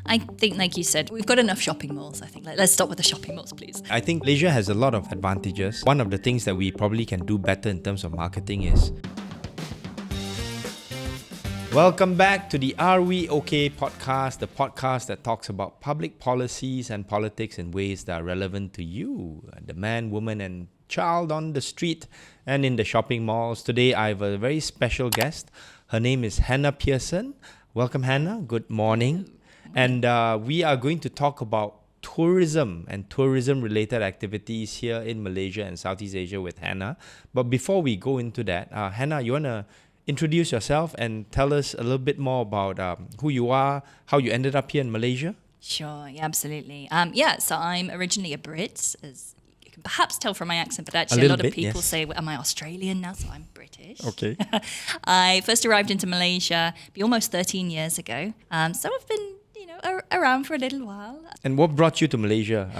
I think, like you said, we've got enough shopping malls. I think let's stop with the shopping malls, please. I think Malaysia has a lot of advantages. One of the things that we probably can do better in terms of marketing is... Welcome back to the Are We OK podcast, the podcast that talks about public policies and politics in ways that are relevant to you, the man, woman and child on the street and in the shopping malls. Today I have a very special guest. Her name is Hannah Pearson. Welcome, Hannah. Good morning. And we are going to talk about tourism and tourism-related activities here in Malaysia and Southeast Asia with Hannah. But before we go into that, Hannah, you want to introduce yourself and tell us a little bit more about who you are, how you ended up here in Malaysia? Sure, yeah, absolutely. So I'm originally a Brit, as you can perhaps tell from my accent, but actually a lot of people say, am I Australian now? So I'm British. Okay. I first arrived into Malaysia almost 13 years ago. So I've been around for a little while. And what brought you to Malaysia?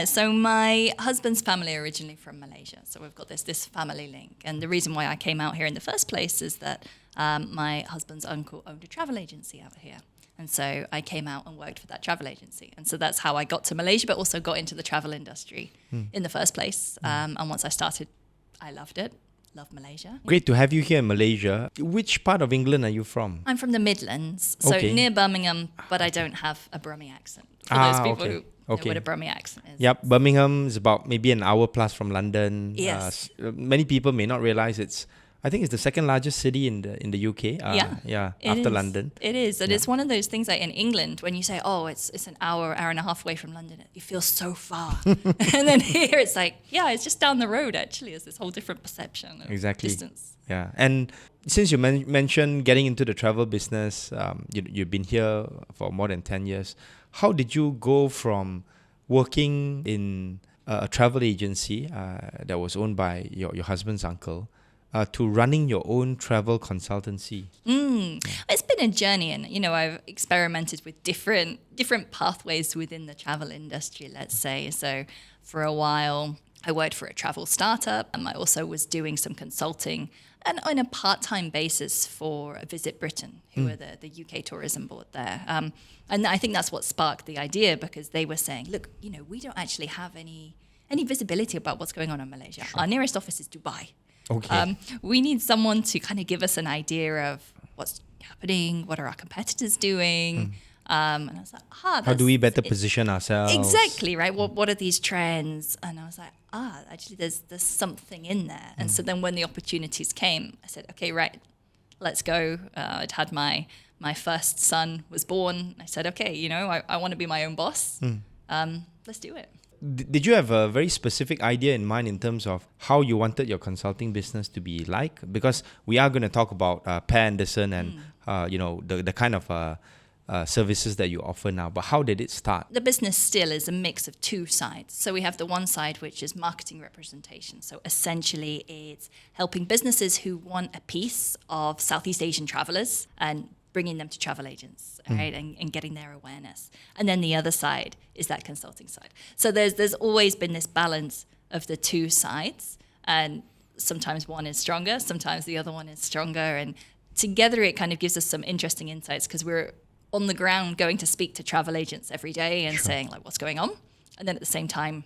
So my husband's family are originally from Malaysia. So we've got this family link. And the reason why I came out here in the first place is that my husband's uncle owned a travel agency out here. And so I came out and worked for that travel agency. And so that's how I got to Malaysia, but also got into the travel industry in the first place. And once I started, I loved it. Love Malaysia. Great to have you here in Malaysia. Which part of England are you from? I'm from the Midlands, so near Birmingham, but I don't have a Brummie accent. For those people who know what a Brummie accent is. Yep, Birmingham is about maybe an hour plus from London. Yes. Many people may not realize I think it's the second largest city in the UK. After London. It is, and it's one of those things like in England when you say, "Oh, it's an hour and a half away from London," it feels so far, and then here it's like, it's just down the road. Actually, it's this whole different perception of distance. Yeah, and since you mentioned getting into the travel business, you've been here for more than 10 years. How did you go from working in a travel agency that was owned by your husband's uncle to running your own travel consultancy? It's been a journey, and I've experimented with different pathways within the travel industry, let's say. So for a while I worked for a travel startup, and I also was doing some consulting and on a part-time basis for Visit Britain, who are the UK tourism board there. And I think that's what sparked the idea, because they were saying, look, we don't actually have any visibility about what's going on in Malaysia. Sure. Our nearest office is Dubai. Okay. We need someone to kind of give us an idea of what's happening, what are our competitors doing. And I was like, how do we better position ourselves? Exactly, right? What are these trends? And I was like, actually there's something in there. And so then when the opportunities came, I said, okay, right, let's go. I'd had my first son was born. I said, okay, I want to be my own boss. Let's do it. Did you have a very specific idea in mind in terms of how you wanted your consulting business to be like? Because we are going to talk about Pear Anderson and the kind of services that you offer now. But how did it start? The business still is a mix of two sides. So we have the one side, which is marketing representation. So essentially it's helping businesses who want a piece of Southeast Asian travelers and bringing them to travel agents, right, and getting their awareness. And then the other side is that consulting side. So there's always been this balance of the two sides, and sometimes one is stronger, sometimes the other one is stronger, and together it kind of gives us some interesting insights, because we're on the ground going to speak to travel agents every day and saying, like, what's going on? And then at the same time,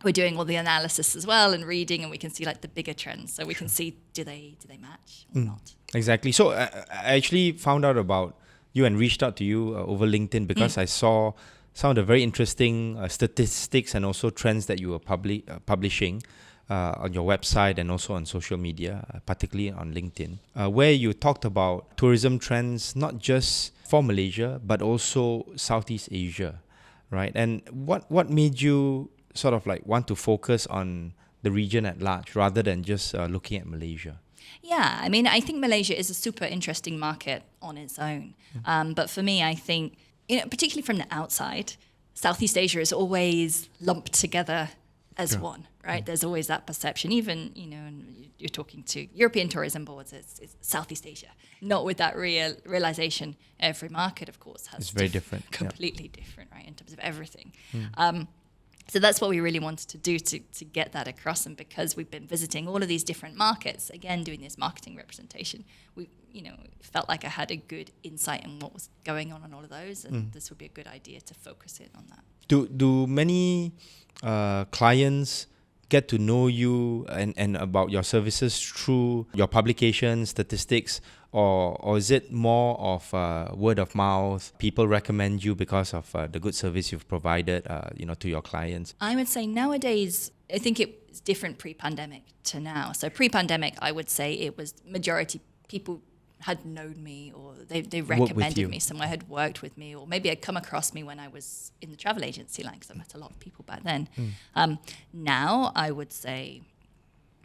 we're doing all the analysis as well and reading, and we can see like the bigger trends. So we can see, do they match or not? Exactly. So I actually found out about you and reached out to you over LinkedIn because I saw some of the very interesting statistics and also trends that you were publishing on your website and also on social media, particularly on LinkedIn, where you talked about tourism trends, not just for Malaysia, but also Southeast Asia, right? And what made you sort of like want to focus on the region at large rather than just looking at Malaysia? Yeah, I mean, I think Malaysia is a super interesting market on its own. But for me, I think, particularly from the outside, Southeast Asia is always lumped together as one, right? There's always that perception. Even, and you're talking to European tourism boards, it's Southeast Asia. Not with that realization. Every market, of course, has it's very different. Completely different, right, in terms of everything. So that's what we really wanted to do to get that across. And because we've been visiting all of these different markets, again, doing this marketing representation, we, felt like I had a good insight in what was going on in all of those. And this would be a good idea to focus in on that. Do many clients get to know you and about your services through your publications, statistics, or is it more of word of mouth? People recommend you because of the good service you've provided, to your clients? I would say nowadays, I think it's different pre-pandemic to now. So pre-pandemic, I would say it was majority people had known me, or they recommended me, someone had worked with me, or maybe had come across me when I was in the travel agency line, because I met a lot of people back then. Now, I would say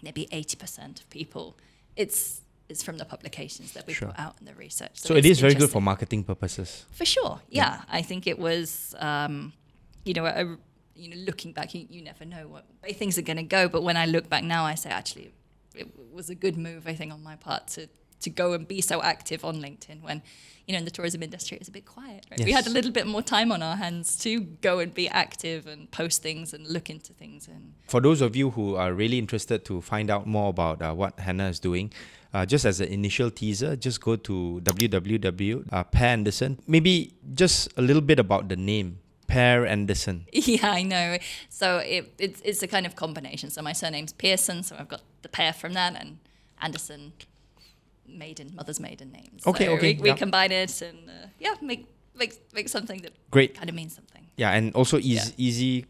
maybe 80% of people, it's from the publications that we put out in the research. So it is very good for marketing purposes. For sure, yeah. I think it was, looking back, you never know what way things are going to go. But when I look back now, I say actually it was a good move, I think, on my part to go and be so active on LinkedIn when, in the tourism industry, it was a bit quiet. Right? Yes. We had a little bit more time on our hands to go and be active and post things and look into things. And for those of you who are really interested to find out more about what Hannah is doing, just as an initial teaser, just go to www.Pear Anderson. Maybe just a little bit about the name, Pear Anderson. Yeah, I know. So it's a kind of combination. So my surname's Pearson, so I've got the pear from that, and Anderson, mother's maiden name. So we combine it and make something that kind of means something. Yeah, and also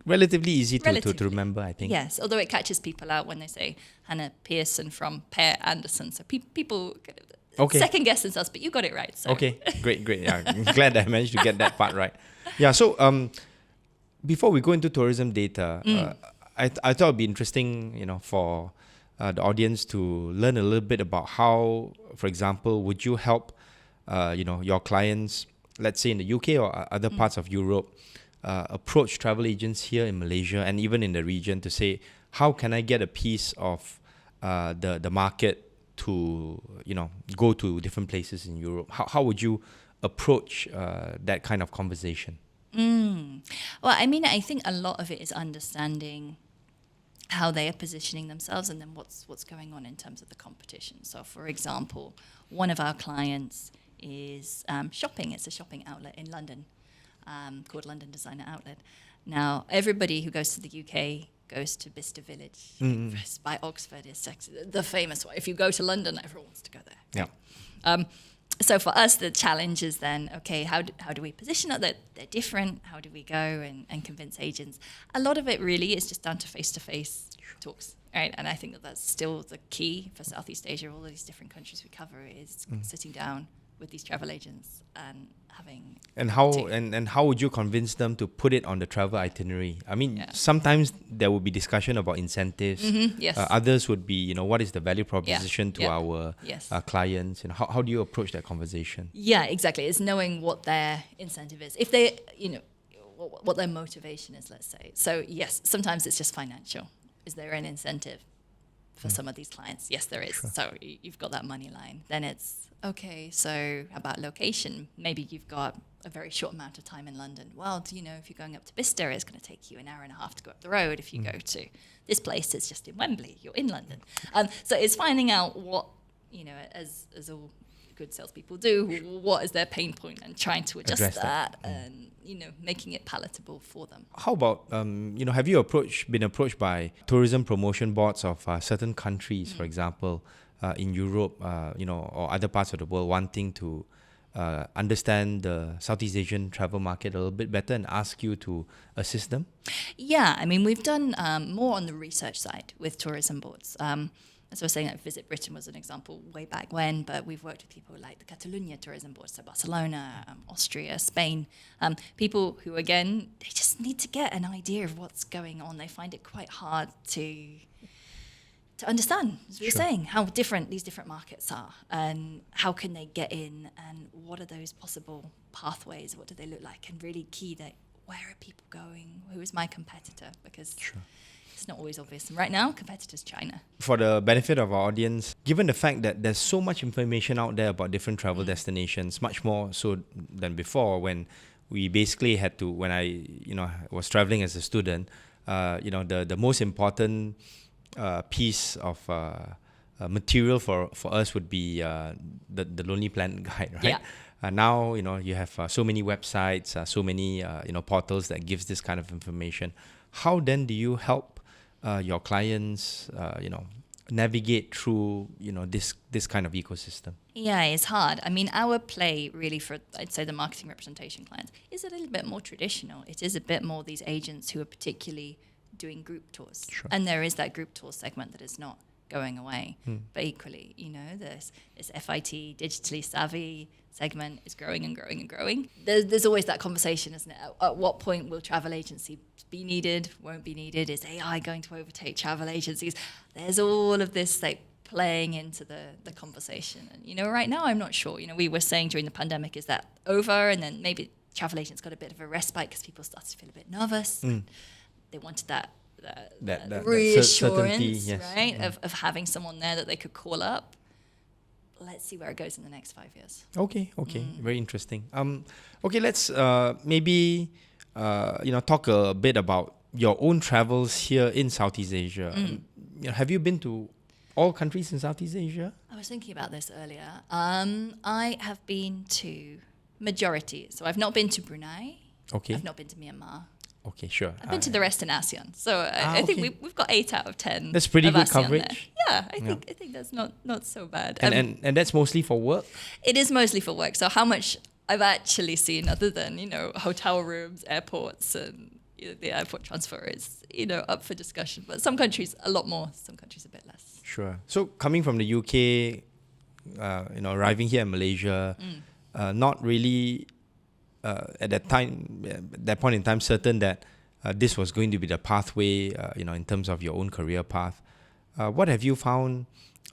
relatively easy to remember, I think. Yes, although it catches people out when they say Hannah Pearson from Pear Anderson. So people kind of second guess themselves, but you got it right. So. Okay, great. Yeah, I'm glad that I managed to get that part right. Yeah, so before we go into tourism data, I thought it'd be interesting, for the audience to learn a little bit about how, for example, would you help, your clients, let's say in the UK or other parts of Europe, approach travel agents here in Malaysia and even in the region to say, how can I get a piece of the market to, go to different places in Europe? How would you approach that kind of conversation? Well, I mean, I think a lot of it is understanding how they are positioning themselves and then what's going on in terms of the competition. So, for example, one of our clients is shopping. It's a shopping outlet in London called London Designer Outlet. Now, everybody who goes to the UK goes to Bicester Village by Oxford. Is the famous one. If you go to London, everyone wants to go there. Yeah. So for us, the challenge is then, okay, how do we position it that they're different? How do we go and convince agents? A lot of it really is just down to face-to-face talks, right? And I think that's still the key for Southeast Asia. All of these different countries we cover is sitting down with these travel agents and having... And how would you convince them to put it on the travel itinerary? I mean, sometimes there will be discussion about incentives. Yes. Others would be, what is the value proposition to our clients? And how do you approach that conversation? Yeah, exactly. It's knowing what their incentive is. If they, what their motivation is, let's say. So yes, sometimes it's just financial. Is there an incentive for some of these clients? Yes, there is. Sure. So you've got that money line. Then it's, okay, so about location, maybe you've got a very short amount of time in London. Well, if you're going up to Bicester, it's going to take you an hour and a half to go up the road. If you go to this place, it's just in Wembley. You're in London. So it's finding out what, as all good salespeople do, what is their pain point and trying to adjust that and, making it palatable for them. How about, have you been approached by tourism promotion boards of certain countries, for example, in Europe, or other parts of the world wanting to understand the Southeast Asian travel market a little bit better and ask you to assist them? Yeah, I mean, we've done more on the research side with tourism boards. As I was saying, Visit Britain was an example way back when, but we've worked with people like the Catalonia tourism board, so Barcelona, Austria, Spain, people who, again, they just need to get an idea of what's going on. They find it quite hard to understand, as we were saying, how different these different markets are and how can they get in and what are those possible pathways, what do they look like, and really key that where are people going, who is my competitor, because it's not always obvious. And right now, competitor's China. For the benefit of our audience, given the fact that there's so much information out there about different travel destinations, much more so than before when we basically had to, when I was traveling as a student, the most important piece of material for us would be the Lonely Planet Guide, right? Yeah. Now, you have so many websites, so many, portals that gives this kind of information. How then do you help your clients, navigate through, this kind of ecosystem? Yeah, it's hard. I mean, our play really for, I'd say, the marketing representation clients is a little bit more traditional. It is a bit more these agents who are particularly doing group tours. Sure. And there is that group tour segment that is not going away. But equally, this FIT, digitally savvy segment is growing and growing and growing. There's always that conversation, isn't it? At what point will travel agency be needed, won't be needed? Is AI going to overtake travel agencies? There's all of this playing into the conversation. And, right now, I'm not sure. We were saying during the pandemic, is that over? And then maybe travel agents got a bit of a respite because people started to feel a bit nervous. They wanted that reassurance, yes. right? Of having someone there that they could call up. Let's see where it goes in the next 5 years. Okay. Very interesting. Okay, let's maybe talk a bit about your own travels here in Southeast Asia. Have you been to all countries in Southeast Asia? I was thinking about this earlier. I have been to majority. So I've not been to Brunei. Okay. I've not been to Myanmar. Okay, sure. I've been to the rest in ASEAN. So I think we've got 8 out of 10. That's pretty of good ASEAN coverage. There. Yeah, I think that's not so bad. And that's mostly for work? It is mostly for work. So how much I've actually seen other than, hotel rooms, airports, and the airport transfer is, up for discussion. But some countries a lot more, some countries a bit less. Sure. So coming from the UK, arriving here in Malaysia, not really at that point in time certain that this was going to be the pathway, in terms of your own career path. What have you found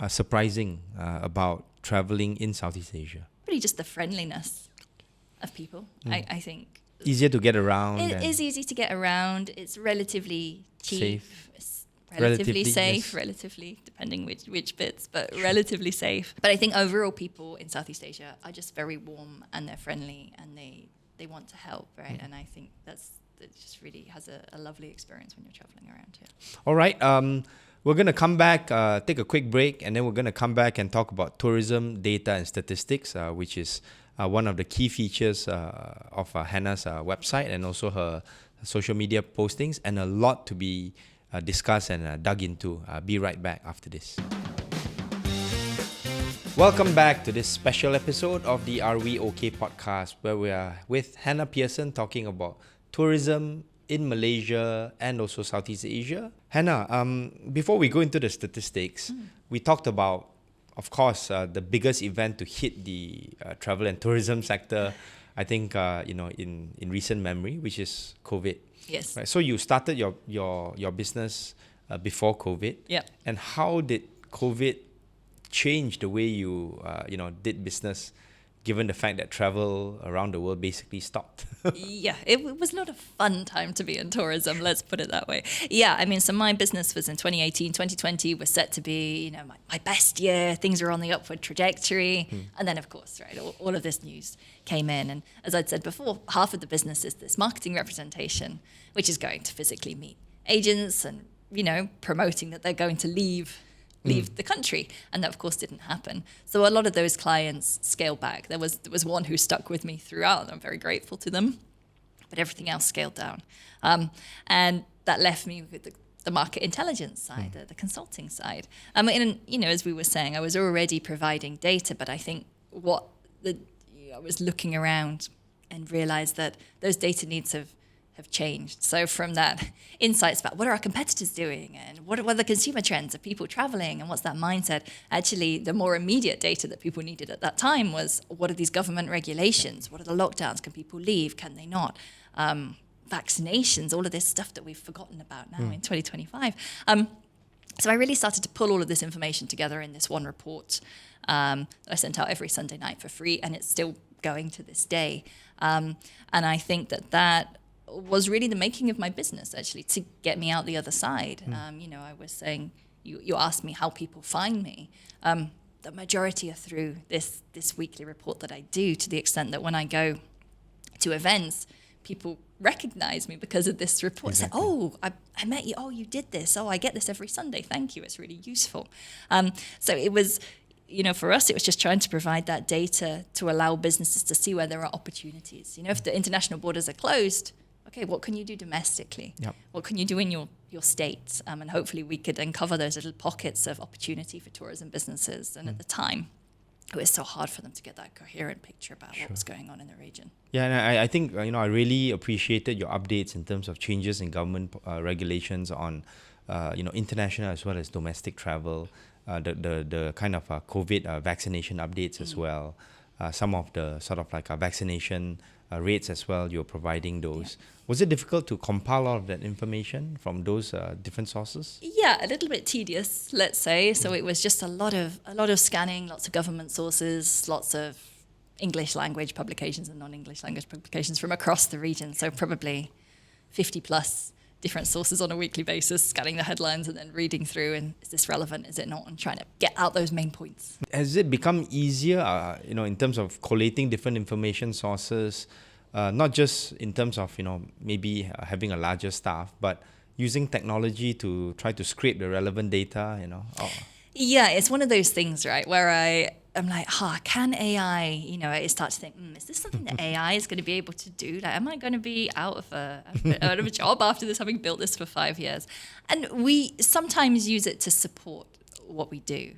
surprising about traveling in Southeast Asia? Really just the friendliness of people, I think. Easier to get around. It is easy to get around. It's relatively cheap. Safe. It's relatively safe, yes. relatively, depending which bits, but relatively safe. But I think overall people in Southeast Asia are just very warm and they're friendly and they want to help, right? And I think it just really has a lovely experience when you're traveling around here. All right. We're going to come back, take a quick break, and then we're going to come back and talk about tourism, data, and statistics, which is one of the key features of Hannah's website and also her social media postings, and a lot to be discussed and dug into. Be right back after this. Welcome back to this special episode of the Are We OK podcast, where we are with Hannah Pearson talking about tourism in Malaysia and also Southeast Asia. Hannah, before we go into the statistics, we talked about, of course, the biggest event to hit the travel and tourism sector, I think, in recent memory, which is COVID. Yes. Right. So you started your business before COVID. Yep. And how did COVID change the way you did business, given the fact that travel around the world basically stopped? Yeah, it was not a fun time to be in tourism, let's put it that way. Yeah, I mean, so my business was in 2018, 2020 was set to be, my best year. Things were on the upward trajectory. And then, of course, right, all of this news came in. And as I'd said before, half of the business is this marketing representation, which is going to physically meet agents and, promoting that they're going to leave the country, and that of course didn't happen. So a lot of those clients scaled back. There was one who stuck with me throughout, and I'm very grateful to them, but everything else scaled down, and that left me with the market intelligence side, the consulting side. And as we were saying, I was already providing data, but I think I was looking around and realized that those data needs have changed. So from that, insights about what are our competitors doing and what are the consumer trends of people traveling and what's that mindset, actually the more immediate data that people needed at that time was, what are these government regulations? What are the lockdowns? Can people leave? Can they not? Vaccinations, all of this stuff that we've forgotten about now in 2025. So I really started to pull all of this information together in this one report that I sent out every Sunday night for free, and it's still going to this day. And I think that was really the making of my business, actually, to get me out the other side. I was saying, you asked me how people find me. The majority are through this weekly report that I do, to the extent that when I go to events, people recognize me because of this report. Exactly. Say, oh, I met you. Oh, you did this. Oh, I get this every Sunday. Thank you. It's really useful. So it was, for us, it was just trying to provide that data to allow businesses to see where there are opportunities. If the international borders are closed, okay, what can you do domestically? Yep. What can you do in your state? And hopefully we could uncover those little pockets of opportunity for tourism businesses. And at the time, it was so hard for them to get that coherent picture about what was going on in the region. Yeah, and I think, I really appreciated your updates in terms of changes in government regulations on, international as well as domestic travel, the kind of COVID vaccination updates as well, some of the sort of like vaccination rates as well, you're providing those. Yeah. Was it difficult to compile all of that information from those different sources? Yeah, a little bit tedious, let's say. So it was just a lot of scanning, lots of government sources, lots of English language publications and non-English language publications from across the region. So probably 50 plus different sources on a weekly basis, scanning the headlines and then reading through, and is this relevant, is it not, and trying to get out those main points. Has it become easier, in terms of collating different information sources, not just in terms of, maybe having a larger staff, but using technology to try to scrape the relevant data, Yeah, it's one of those things, right, where I'm like, can AI, I start to think, is this something that AI is going to be able to do? Like, am I going to be out of a job after this, having built this for 5 years? And we sometimes use it to support what we do.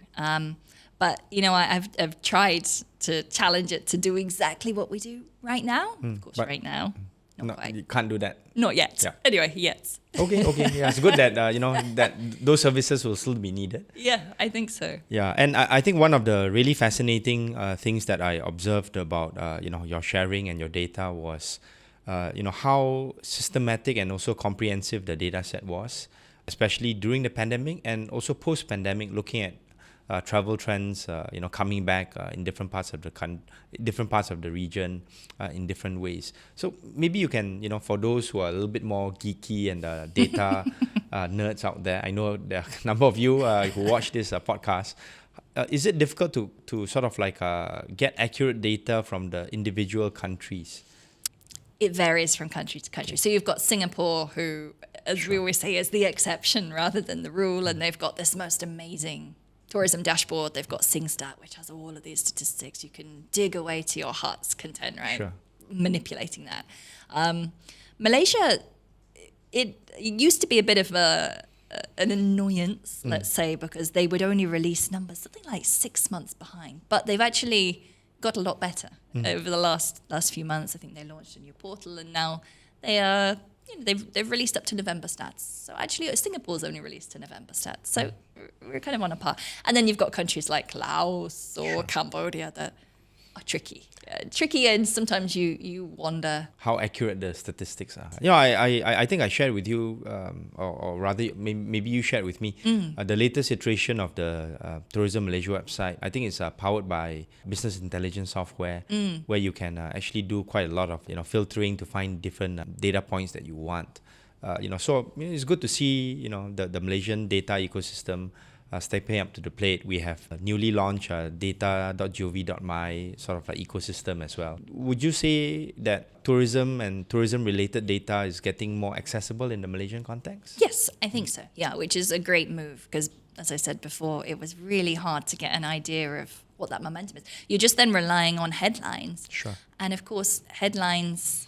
But, I've tried to challenge it to do exactly what we do right now. Of course, right now, not quite. You can't do that. Not yet. Yeah. Anyway, yet. Okay. Yeah, it's good that, that those services will still be needed. Yeah, I think so. Yeah, and I think one of the really fascinating things that I observed about, your sharing and your data was, how systematic and also comprehensive the data set was, especially during the pandemic and also post-pandemic, looking at travel trends, coming back in different parts of the region, in different ways. So maybe you can, for those who are a little bit more geeky and data nerds out there, I know there are a number of you who watch this podcast. Is it difficult to sort of like get accurate data from the individual countries? It varies from country to country. So you've got Singapore, who, as we always say, is the exception rather than the rule, and they've got this most amazing tourism dashboard. They've got SingStat, which has all of these statistics. You can dig away to your heart's content, right? Sure. Manipulating that. Malaysia, it used to be a bit of an annoyance, let's say, because they would only release numbers something like 6 months behind. But they've actually got a lot better over the last few months. I think they launched a new portal, and now they are. They've released up to November stats. So actually, Singapore's only released to November stats. So we're kind of on a par. And then you've got countries like Laos or Cambodia that are tricky. Tricky, and sometimes you wonder how accurate the statistics are. I think I shared with you, or rather maybe you shared with me, the latest iteration of the Tourism Malaysia website. I think it's powered by business intelligence software, where you can actually do quite a lot of filtering to find different data points that you want. So it's good to see the Malaysian data ecosystem stepping up to the plate. We have a newly launched data.gov.my sort of like ecosystem as well. Would you say that tourism and tourism-related data is getting more accessible in the Malaysian context? Yes, I think so. Yeah, which is a great move because, as I said before, it was really hard to get an idea of what that momentum is. You're just then relying on headlines. Sure. And of course, headlines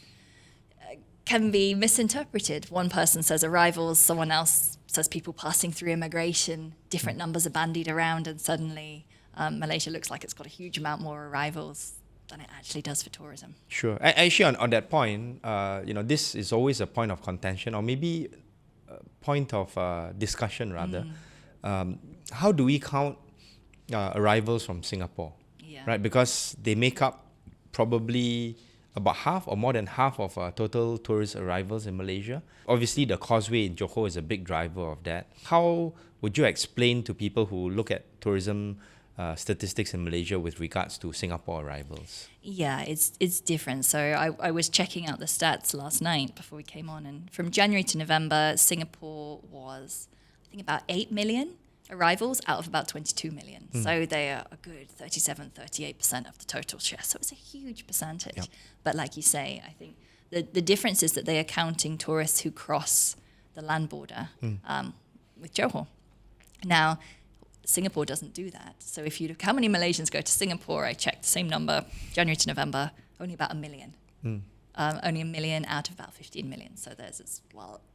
can be misinterpreted. One person says arrivals, someone else says people passing through immigration, different numbers are bandied around, and suddenly Malaysia looks like it's got a huge amount more arrivals than it actually does for tourism. Sure. Actually, on that point, this is always a point of contention, or maybe a point of discussion rather. How do we count arrivals from Singapore? Yeah. Right, because they make up probably about half or more than half of total tourist arrivals in Malaysia. Obviously, the causeway in Johor is a big driver of that. How would you explain to people who look at tourism statistics in Malaysia with regards to Singapore arrivals? Yeah, it's different. So I was checking out the stats last night before we came on, and from January to November, Singapore was, I think, about 8 million arrivals out of about 22 million. So they are a good 37-38% of the total share. So it's a huge percentage. Yep. But like you say, I think The difference is that they are counting tourists who cross the land border with Johor. Now, Singapore doesn't do that. So if you look how many Malaysians go to Singapore, I checked the same number, January to November, only about 1 million. Only 1 million out of about 15 million. So there's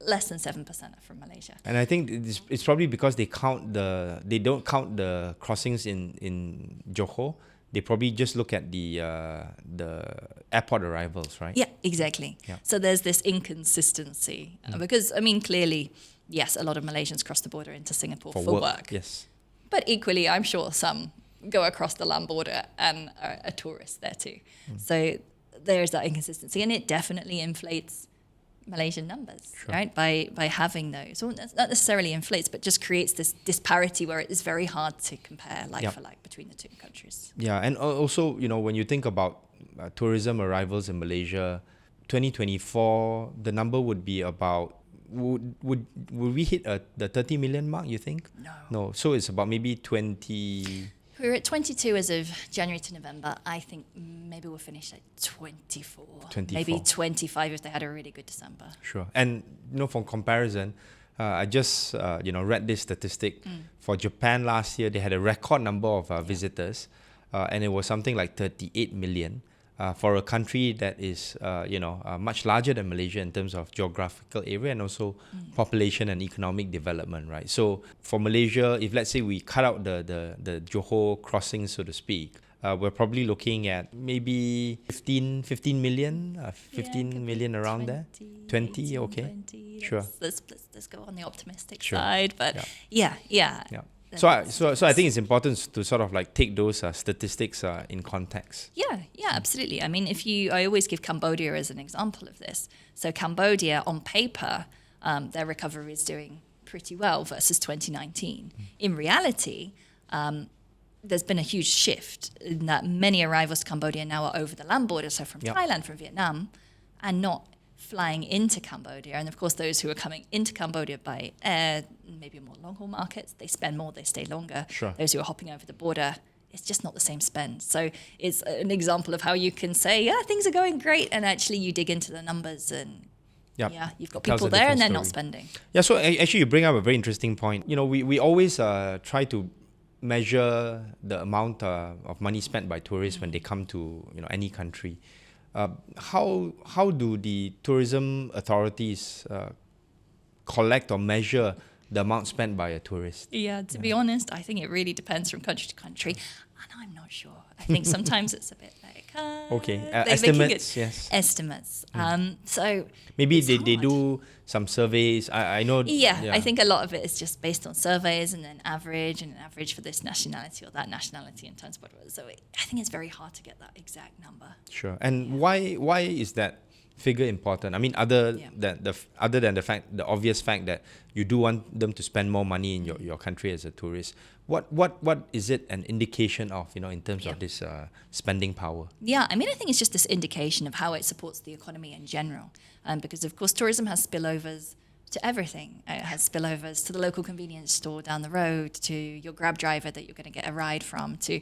less than 7% are from Malaysia. And I think it's probably because they don't count the crossings in Johor. They probably just look at the airport arrivals, right? Yeah, exactly. Yeah. So there's this inconsistency because, I mean, clearly, yes, a lot of Malaysians cross the border into Singapore for work. Yes. But equally, I'm sure some go across the land border and are a tourist there too. So there's that inconsistency, and it definitely inflates Malaysian numbers, right? By having those, or not necessarily inflates, but just creates this disparity where it is very hard to compare for like between the two countries. Yeah, and also, when you think about tourism arrivals in Malaysia, 2024, the number would be about, would we hit the 30 million mark, you think? No. So it's about maybe 20... We're at 22 as of January to November. I think maybe we'll finish at 24. Maybe 25 if they had a really good December. Sure. And, for comparison, I just, read this statistic. For Japan last year, they had a record number of visitors, and it was something like 38 million. For a country that is, much larger than Malaysia in terms of geographical area and also population and economic development, right? So for Malaysia, if let's say we cut out the Johor crossing, so to speak, we're probably looking at maybe 15 million, 15 million around 20, there. 20, 18, okay. 20. Sure. Let's go on the optimistic side, but yeah. So I think it's important to sort of like take those statistics in context. Yeah, absolutely. I mean, I always give Cambodia as an example of this. So Cambodia, on paper, their recovery is doing pretty well versus 2019. In reality, there's been a huge shift in that many arrivals to Cambodia now are over the land border, so from Thailand, from Vietnam, and not flying into Cambodia. And of course, those who are coming into Cambodia by air, maybe more long-haul markets, they spend more, they stay longer. Sure. Those who are hopping over the border, it's just not the same spend. So it's an example of how you can say, yeah, things are going great, and actually you dig into the numbers and you've got people there and they're not spending. Yeah, so actually you bring up a very interesting point. We always try to measure the amount of money spent by tourists when they come to any country. How do the tourism authorities collect or measure the amount spent by a tourist? Yeah, to be honest, I think it really depends from country to country, and I'm not sure. I think sometimes it's a bit like estimates. Yes, estimates. So maybe they do some surveys. I know. Yeah, I think a lot of it is just based on surveys and then average for this nationality or that nationality in terms of what it was. So I think it's very hard to get that exact number. Sure. And why is that figure important? I mean, other than the obvious fact that you do want them to spend more money in your country as a tourist, what is it an indication of, in terms of this spending power? Yeah, I mean, I think it's just this indication of how it supports the economy in general. Because, of course, tourism has spillovers to everything. It has spillovers to the local convenience store down the road, to your Grab driver that you're going to get a ride from, to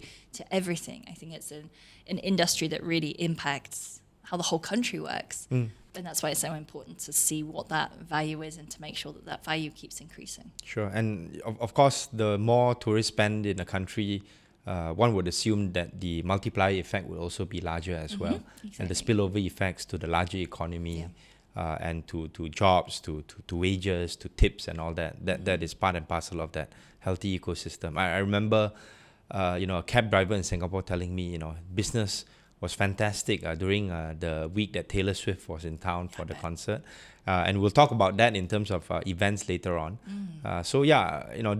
everything. I think it's an industry that really impacts how the whole country works. And that's why it's so important to see what that value is and to make sure that value keeps increasing. Sure. And of course, the more tourists spend in a country, one would assume that the multiplier effect will also be larger as well. Exactly. And the spillover effects to the larger economy and to jobs, to wages, to tips and all that is part and parcel of that healthy ecosystem. I remember, a cab driver in Singapore telling me, business was fantastic during the week that Taylor Swift was in town for the concert. And we'll talk about that in terms of events later on.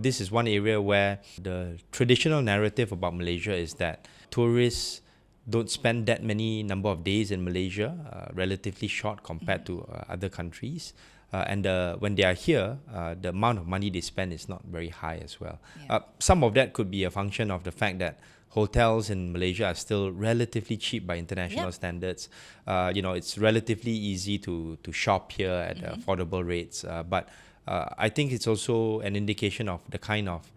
This is one area where the traditional narrative about Malaysia is that tourists don't spend that many number of days in Malaysia, relatively short compared to other countries. And when they are here, the amount of money they spend is not very high as well. Some of that could be a function of the fact that hotels in Malaysia are still relatively cheap by international standards. It's relatively easy to shop here at affordable rates. But I think it's also an indication of the kind of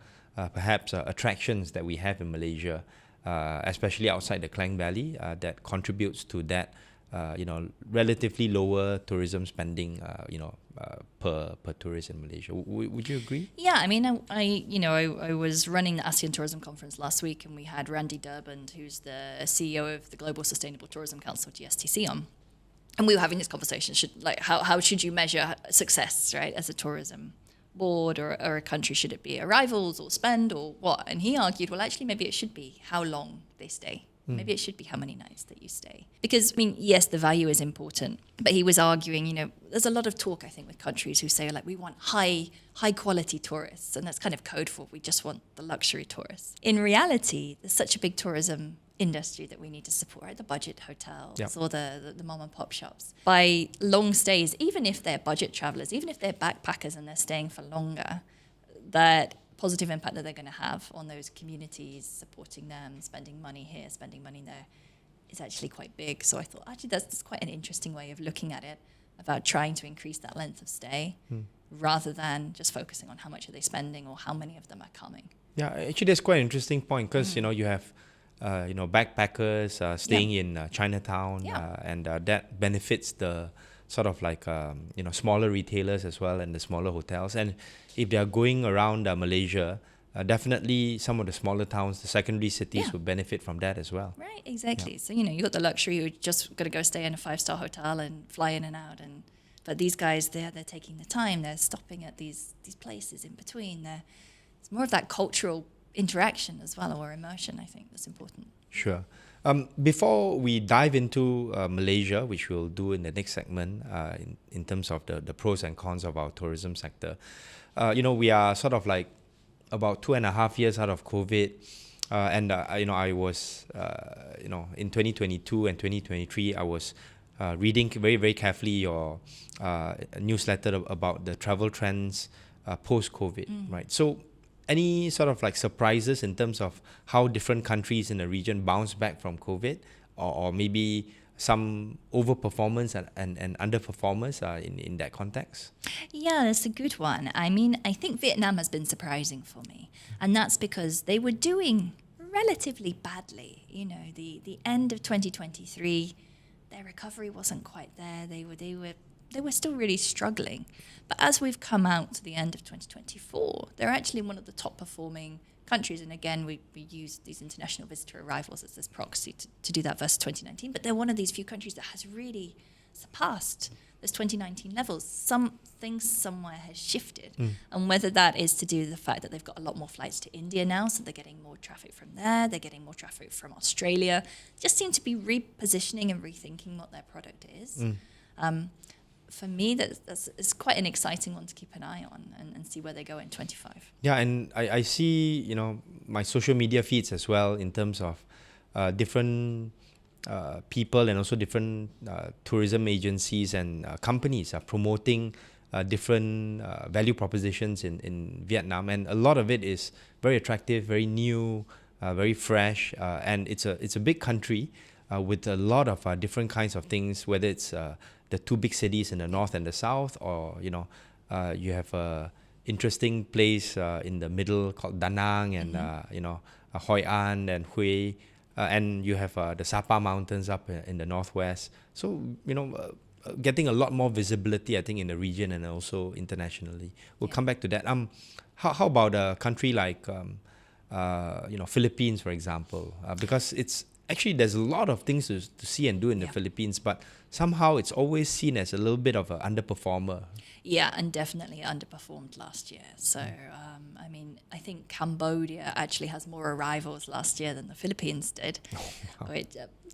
perhaps attractions that we have in Malaysia, especially outside the Klang Valley, that contributes to that relatively lower tourism spending, per tourist in Malaysia. Would you agree? Yeah, I mean, I was running the ASEAN Tourism Conference last week, and we had Randy Durband, who's the CEO of the Global Sustainable Tourism Council, GSTC, on. And we were having this conversation, how should you measure success, right, as a tourism board or a country? Should it be arrivals or spend or what? And he argued, well, actually, maybe it should be how long they stay. Maybe it should be how many nights that you stay. Because, I mean, yes, the value is important, but he was arguing, there's a lot of talk, I think, with countries who say, like, we want high quality tourists, and that's kind of code for we just want the luxury tourists. In reality, there's such a big tourism industry that we need to support, right? The budget hotels or the mom and pop shops. By long stays, even if they're budget travelers, even if they're backpackers and they're staying for longer, that positive impact that they're going to have on those communities, supporting them, spending money here, spending money there, is actually quite big. So I thought, actually, that's quite an interesting way of looking at it, about trying to increase that length of stay rather than just focusing on how much are they spending or how many of them are coming. Yeah, actually, that's quite an interesting point because, you have, backpackers staying in Chinatown and that benefits the sort of like, smaller retailers as well and the smaller hotels. And if they are going around Malaysia, definitely some of the smaller towns, the secondary cities would benefit from that as well. Right, exactly. So, you got the luxury who just got to go stay in a 5-star hotel and fly in and out. But these guys, they're taking the time. They're stopping at these places in between. It's more of that cultural interaction as well, or immersion, I think, that's important. Sure. Before we dive into Malaysia, which we'll do in the next segment, in terms of the pros and cons of our tourism sector, we are sort of like about 2.5 years out of COVID, and I was, in 2022 and 2023, I was reading very, very carefully your newsletter about the travel trends post-COVID, right? So, any sort of like surprises in terms of how different countries in the region bounce back from COVID, or maybe some overperformance and underperformers in that context? Yeah, that's a good one. I mean, I think Vietnam has been surprising for me, and that's because they were doing relatively badly. The end of 2023, their recovery wasn't quite there. They were still really struggling. But as we've come out to the end of 2024, they're actually one of the top performing countries. And again, we use these international visitor arrivals as this proxy to do that versus 2019. But they're one of these few countries that has really surpassed those 2019 levels. Something somewhere has shifted. And whether that is to do with the fact that they've got a lot more flights to India now, so they're getting more traffic from there, they're getting more traffic from Australia, just seem to be repositioning and rethinking what their product is. For me, it's quite an exciting one to keep an eye on and see where they go in 25. Yeah, and I see, my social media feeds as well in terms of different people and also different tourism agencies and companies are promoting different value propositions in Vietnam. And a lot of it is very attractive, very new, very fresh. And it's a big country with a lot of different kinds of things, whether it's the two big cities in the north and the south, or you have a interesting place in the middle called Da Nang, and Hoi An and Hue, and you have the Sabah Mountains up in the northwest. So getting a lot more visibility, I think, in the region and also internationally. We'll come back to that. How about a country like Philippines, for example? Because it's actually, there's a lot of things to see and do in the Philippines, but somehow it's always seen as a little bit of an underperformer. Yeah, and definitely underperformed last year. So, I think Cambodia actually has more arrivals last year than the Philippines did. Oh, wow.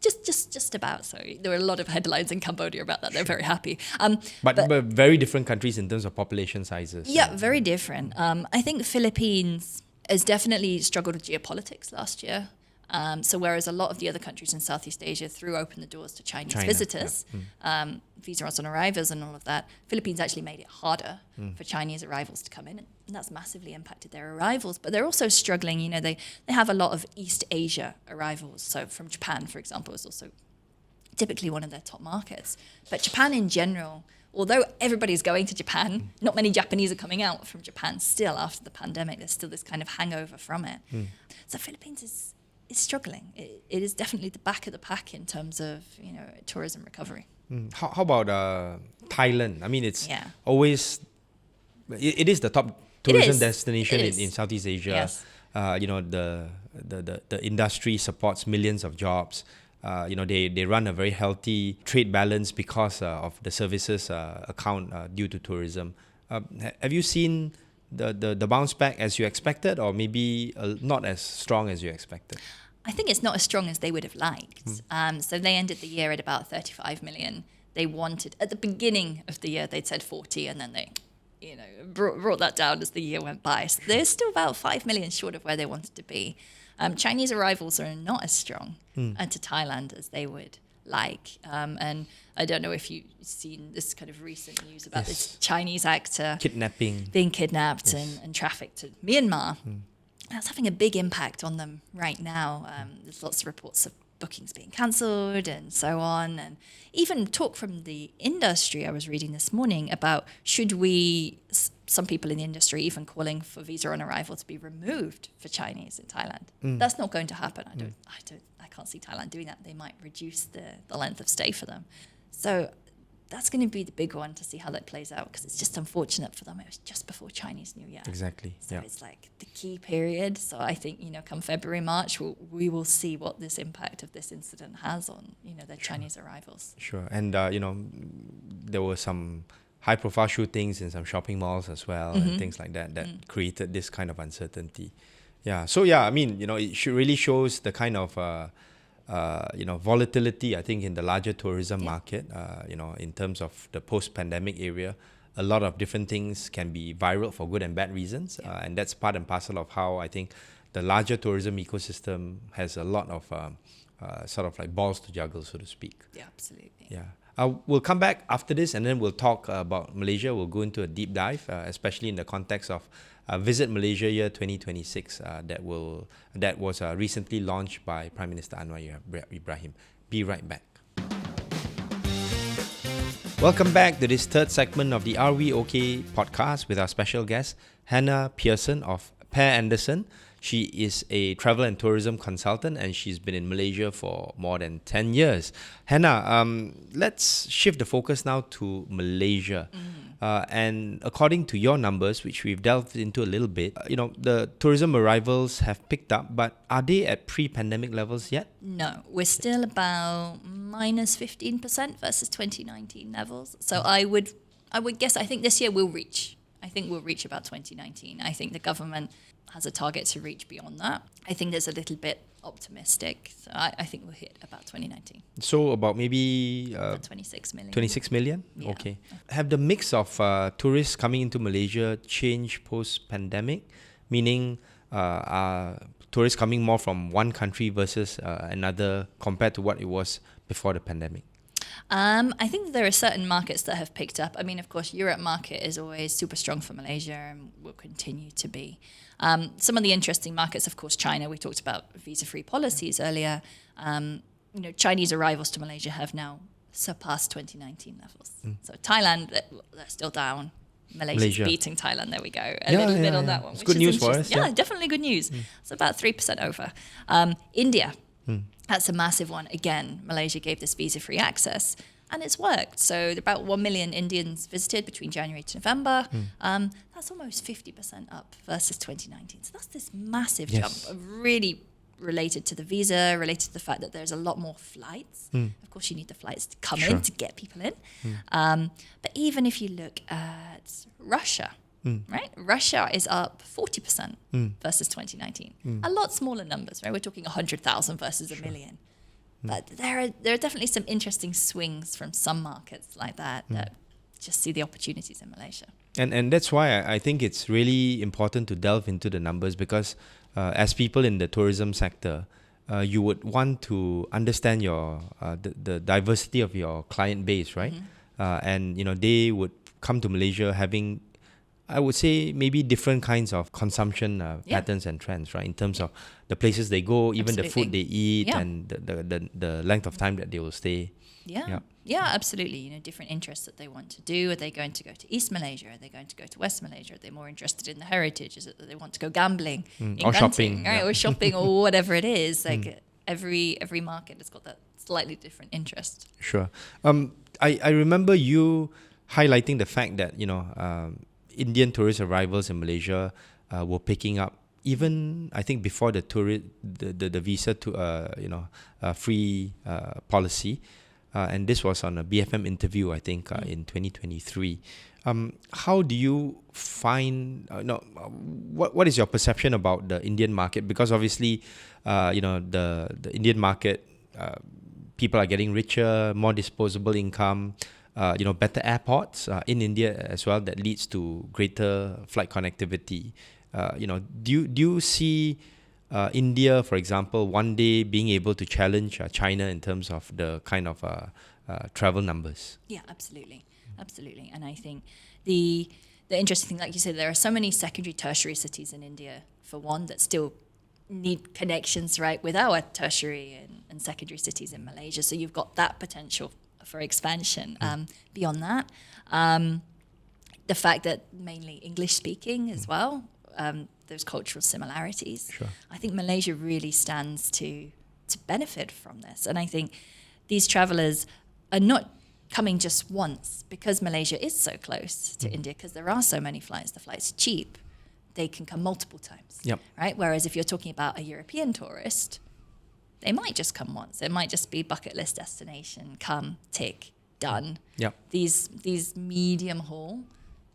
Just about. So there were a lot of headlines in Cambodia about that. They're very happy. But very different countries in terms of population sizes. Yeah, very different. I think the Philippines has definitely struggled with geopolitics last year. So whereas a lot of the other countries in Southeast Asia threw open the doors to Chinese visitors, visas on arrivals and all of that, Philippines actually made it harder for Chinese arrivals to come in, and that's massively impacted their arrivals. But they're also struggling. They have a lot of East Asia arrivals. So from Japan, for example, is also typically one of their top markets. But Japan in general, although everybody's going to Japan, not many Japanese are coming out from Japan still after the pandemic. There's still this kind of hangover from it. So Philippines is is struggling. It is definitely the back of the pack in terms of tourism recovery. How about Thailand? I mean, it's Yeah. always it is the top It tourism is. destination It is. in Southeast Asia. Yes. The industry supports millions of jobs. They run a very healthy trade balance because of the services account due to tourism. Have you seen the bounce back as you expected, or maybe not as strong as you expected? I think it's not as strong as they would have liked. So they ended the year at about 35 million. They wanted, at the beginning of the year, they'd said 40, and then they brought that down as the year went by. So they're still about 5 million short of where they wanted to be. Chinese arrivals are not as strong to Thailand as they would like. And I don't know if you've seen this kind of recent news about this Chinese actor being kidnapped and trafficked to Myanmar. That's having a big impact on them right now. There's lots of reports of bookings being cancelled and so on. And even talk from the industry I was reading this morning about some people in the industry even calling for visa on arrival to be removed for Chinese in Thailand. That's not going to happen. I can't see Thailand doing that. They might reduce the length of stay for them. So that's going to be the big one to see how that plays out, because it's just unfortunate for them. It was just before Chinese New Year. Exactly. So it's like the key period. So I think, come February, March, we will see what this impact of this incident has on, their Chinese arrivals. Sure. And, there were some high-profile shootings in some shopping malls as well and things like that created this kind of uncertainty. Yeah. So, I mean, it really shows the kind of volatility, I think, in the larger tourism market, in terms of the post-pandemic area. A lot of different things can be viral for good and bad reasons. And that's part and parcel of how I think the larger tourism ecosystem has a lot of sort of like balls to juggle, so to speak. Yeah, absolutely. Yeah. We'll come back after this, and then we'll talk about Malaysia. We'll go into a deep dive, especially in the context of Visit Malaysia Year 2026 that was recently launched by Prime Minister Anwar Ibrahim. Be right back. Welcome back to this third segment of the Are We OK podcast with our special guest, Hannah Pearson of Pear Anderson. She is a travel and tourism consultant, and she's been in Malaysia for more than 10 years. Hannah, let's shift the focus now to Malaysia. And according to your numbers, which we've delved into a little bit, the tourism arrivals have picked up, but are they at pre-pandemic levels yet? No, we're still about minus 15% versus 2019 levels. So I would guess, I think this year we'll reach about 2019. I think the government has a target to reach beyond that. I think there's a little bit optimistic. So I think we'll hit about 2019. So about maybe... about 26 million. 26 million? Yeah. Okay. Have the mix of tourists coming into Malaysia changed post-pandemic? Meaning, are tourists coming more from one country versus another compared to what it was before the pandemic? I think there are certain markets that have picked up. I mean, of course, Europe market is always super strong for Malaysia and will continue to be. Some of the interesting markets, of course, China. We talked about visa-free policies earlier. Chinese arrivals to Malaysia have now surpassed 2019 levels. So Thailand, they're still down. Malaysia's beating Thailand. There we go. A little bit on that one. It's good news for us. Yeah, definitely good news. It's about 3% over. India. That's a massive one. Again, Malaysia gave this visa-free access, and it's worked. So about 1 million Indians visited between January to November. That's almost 50% up versus 2019. So that's this massive jump, really related to the visa, related to the fact that there's a lot more flights. Of course, you need the flights to come in to get people in. But even if you look at Russia, right? Russia is up 40% versus 2019. A lot smaller numbers, right? We're talking 100,000 versus a million. But there are definitely some interesting swings from some markets like that just see the opportunities in Malaysia. And that's why I think it's really important to delve into the numbers, because as people in the tourism sector, you would want to understand the diversity of your client base, right? And they would come to Malaysia having I would say maybe different kinds of consumption patterns and trends, right? In terms of the places they go, even the food they eat, and the length of time that they will stay. Yeah, absolutely. Different interests that they want to do. Are they going to go to East Malaysia? Are they going to go to West Malaysia? Are they more interested in the heritage? Is it that they want to go gambling, in or Genting, shopping, right? Or shopping, or whatever it is. Like every market has got that slightly different interest. Sure. I remember you highlighting the fact that Indian tourist arrivals in Malaysia were picking up, even I think before the visa to free policy, and this was on a BFM interview I think in 2023. How do you find what is your perception about the Indian market? Because obviously the Indian market, people are getting richer, more disposable income, better airports in India as well, that leads to greater flight connectivity. Do you see India, for example, one day being able to challenge China in terms of the kind of travel numbers? Yeah, absolutely. And I think the interesting thing, like you said, there are so many secondary, tertiary cities in India, for one, that still need connections, right, with our tertiary and secondary cities in Malaysia. So you've got that potential for expansion. Beyond that, the fact that mainly English speaking as well, those cultural similarities. Sure. I think Malaysia really stands to benefit from this. And I think these travelers are not coming just once, because Malaysia is so close to India, because there are so many flights, the flight's cheap, they can come multiple times. Yep. Right? Whereas if you're talking about a European tourist, they might just come once. It might just be bucket list destination, come, tick, done. Yep. These medium haul,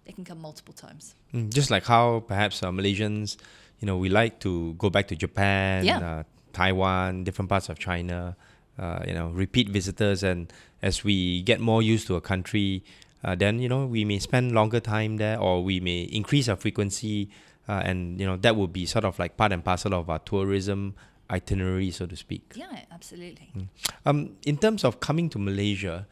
they can come multiple times. Just like how perhaps Malaysians, we like to go back to Japan, Taiwan, different parts of China, repeat visitors. And as we get more used to a country, then, we may spend longer time there, or we may increase our frequency. And, that would be sort of like part and parcel of our tourism itinerary, so to speak. Yeah, absolutely. In terms of coming to Malaysia,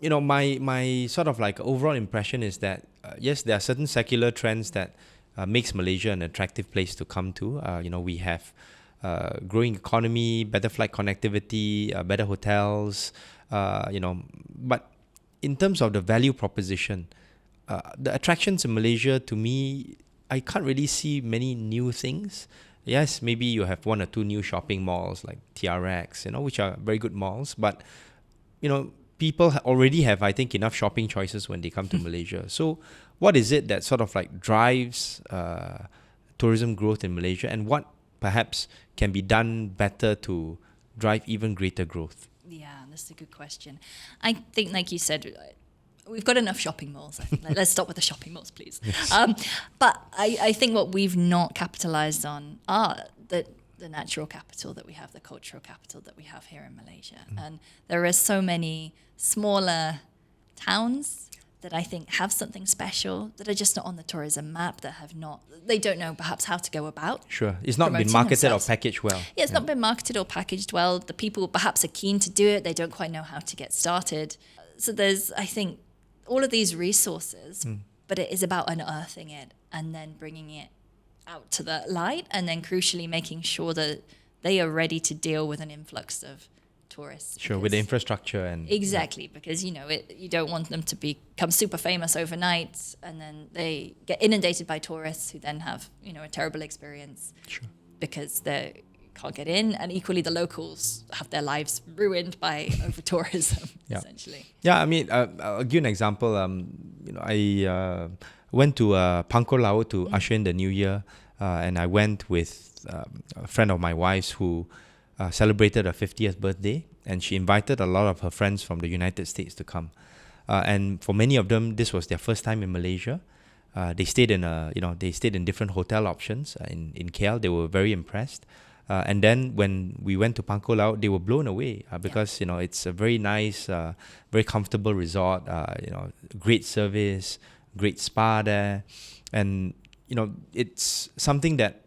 my sort of like overall impression is that yes, there are certain secular trends that makes Malaysia an attractive place to come to. We have growing economy, better flight connectivity, better hotels, but in terms of the value proposition, the attractions in Malaysia, to me, I can't really see many new things. Yes, maybe you have one or two new shopping malls like TRX, which are very good malls, but people already have, I think, enough shopping choices when they come to Malaysia. So what is it that sort of like drives tourism growth in Malaysia, and what perhaps can be done better to drive even greater growth? Yeah, that's a good question. I think, like you said, we've got enough shopping malls. I think. Let's stop with the shopping malls, please. Yes. But I think what we've not capitalized on are the natural capital that we have, the cultural capital that we have here in Malaysia. And there are so many smaller towns that I think have something special, that are just not on the tourism map, they don't know perhaps how to go about. Sure. It's not been marketed themselves. or packaged well. Yeah, it's not been marketed or packaged well. The people perhaps are keen to do it. They don't quite know how to get started. So there's, I think, all of these resources, but it is about unearthing it and then bringing it out to the light, and then crucially making sure that they are ready to deal with an influx of tourists. Sure, with the infrastructure and... Exactly, because, you don't want them to become super famous overnight and then they get inundated by tourists who then have, a terrible experience. Sure. Because they can't get in, and equally the locals have their lives ruined by over-tourism, essentially. Yeah, I mean, I'll give you an example. I went to Pangkor Lao to usher in the new year, and I went with a friend of my wife's who celebrated her 50th birthday, and she invited a lot of her friends from the United States to come. And for many of them, this was their first time in Malaysia. They stayed in different hotel options in KL. They were very impressed. And then when we went to Pangkor Lao, they were blown away because it's a very nice, very comfortable resort. Great service, great spa there, and it's something that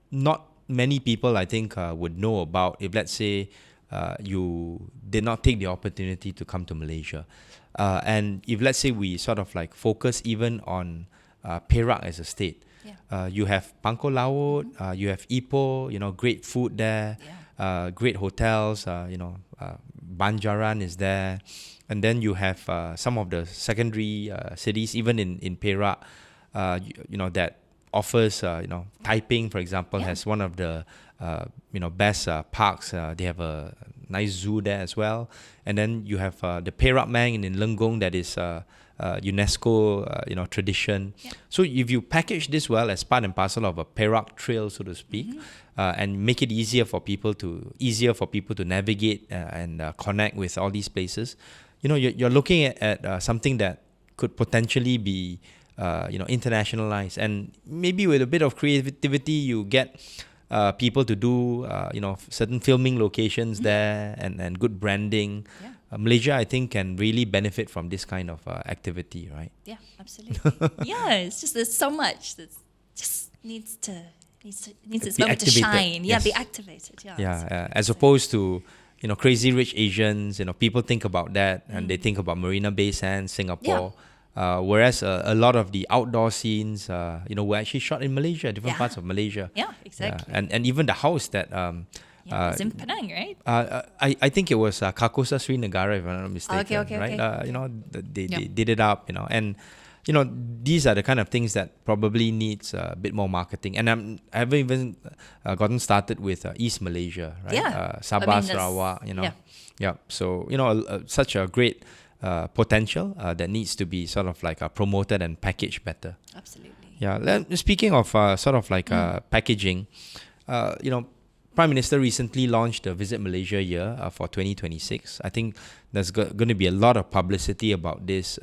not many people, I think, would know about. If let's say you did not take the opportunity to come to Malaysia. And if let's say we sort of like focus even on Perak as a state, you have Pangkor Laut, you have Ipoh, great food there, great hotels, Banjaran is there. And then you have some of the secondary cities, even in Perak, that offers, Taiping, for example, has one of the, best parks. They have a nice zoo there as well. And then you have the Perak Mang in Lenggong that is UNESCO, tradition. So if you package this well as part and parcel of a Perak trail, so to speak, and make it easier for people to navigate and connect with all these places, you're looking at something that could potentially be internationalized, and maybe with a bit of creativity, you get people to do certain filming locations there, and good branding. Malaysia, I think, can really benefit from this kind of activity, right? Yeah, absolutely. It's just there's so much that just needs its moment to shine. Yes. Be activated. As opposed to Crazy Rich Asians. People think about that and they think about Marina Bay Sands, Singapore. Whereas a lot of the outdoor scenes, were actually shot in Malaysia, different parts of Malaysia. Yeah, exactly. And even the house that it's in Penang, right? I think it was Kakosa Srinagara, if I'm not mistaken. Okay. Right? They did it up, and these are the kind of things that probably needs a bit more marketing. And I haven't even gotten started with East Malaysia, right? Sabah, Sarawak, So such a great potential that needs to be sort of like promoted and packaged better. Absolutely. Speaking of sort of like packaging, Prime Minister recently launched the Visit Malaysia year for 2026. I think there's going to be a lot of publicity about this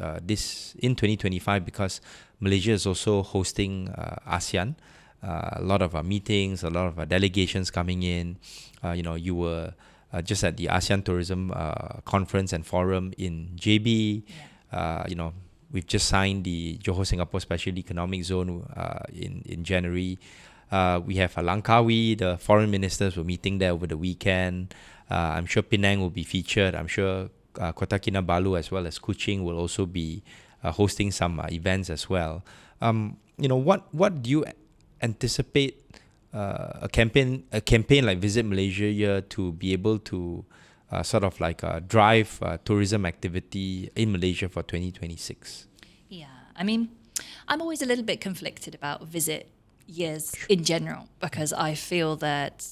in 2025 because Malaysia is also hosting ASEAN. A lot of meetings, a lot of delegations coming in. You were just at the ASEAN Tourism Conference and Forum in JB. We've just signed the Johor Singapore Special Economic Zone in January. We have Langkawi, the foreign ministers were meeting there over the weekend. I'm sure Penang will be featured. I'm sure Kota Kinabalu as well as Kuching will also be hosting some events as well. What do you anticipate a campaign like Visit Malaysia year to be able to sort of like drive tourism activity in Malaysia for 2026? Yeah, I mean, I'm always a little bit conflicted about Visit years in general because I feel that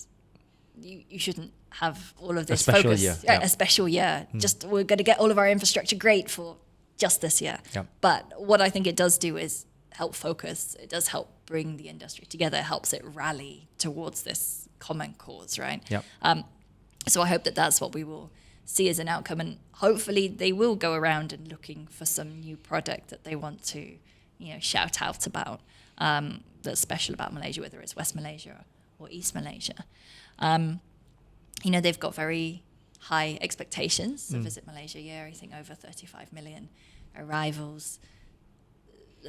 you shouldn't have all of this focus. A special year. Just we're going to get all of our infrastructure great for just this year. But what I think it does do is help focus. It does help bring the industry together. It helps it rally towards this common cause, right? So I hope that that's what we will see as an outcome, and hopefully they will go around and looking for some new product that they want to, shout out about. That's special about Malaysia, whether it's West Malaysia or East Malaysia. They've got very high expectations of Visit Malaysia year. I think over 35 million arrivals.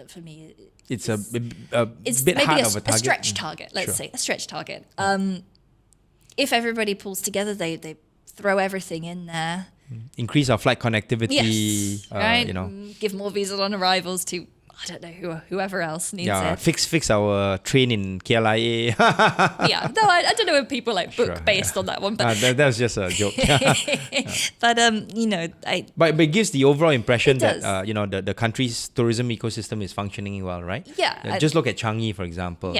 For me, it's a bit maybe hard of a target. A stretch target, let's say, a stretch target. If everybody pulls together, they throw everything in there. Increase our flight connectivity. Yes, right. Give more visas on arrivals to, I don't know, whoever else needs it. Fix our train in KLIA. No, I don't know if people book based on that one, but that was just a joke. But but it gives the overall impression that the country's tourism ecosystem is functioning well, right? Just look at Changi, for example.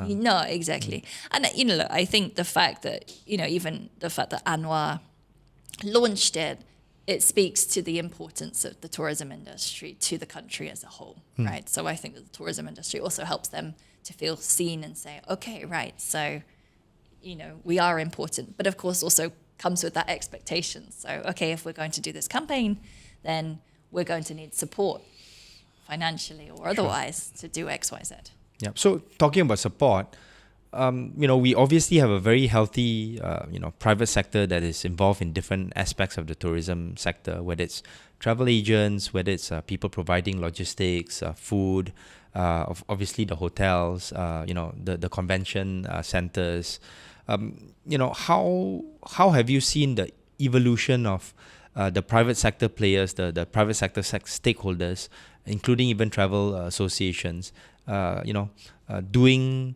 No, exactly. And look, I think the fact that even the fact that Anwar launched it speaks to the importance of the tourism industry to the country as a whole, right? So I think that the tourism industry also helps them to feel seen and say, okay, right, so, we are important. But of course also comes with that expectation. So, okay, if we're going to do this campaign, then we're going to need support financially or otherwise to do X, Y, Z. So talking about support, we obviously have a very healthy, private sector that is involved in different aspects of the tourism sector, whether it's travel agents, whether it's people providing logistics, food, obviously the hotels, the convention centers. How have you seen the evolution of the private sector players, the private sector stakeholders, including even travel associations, doing,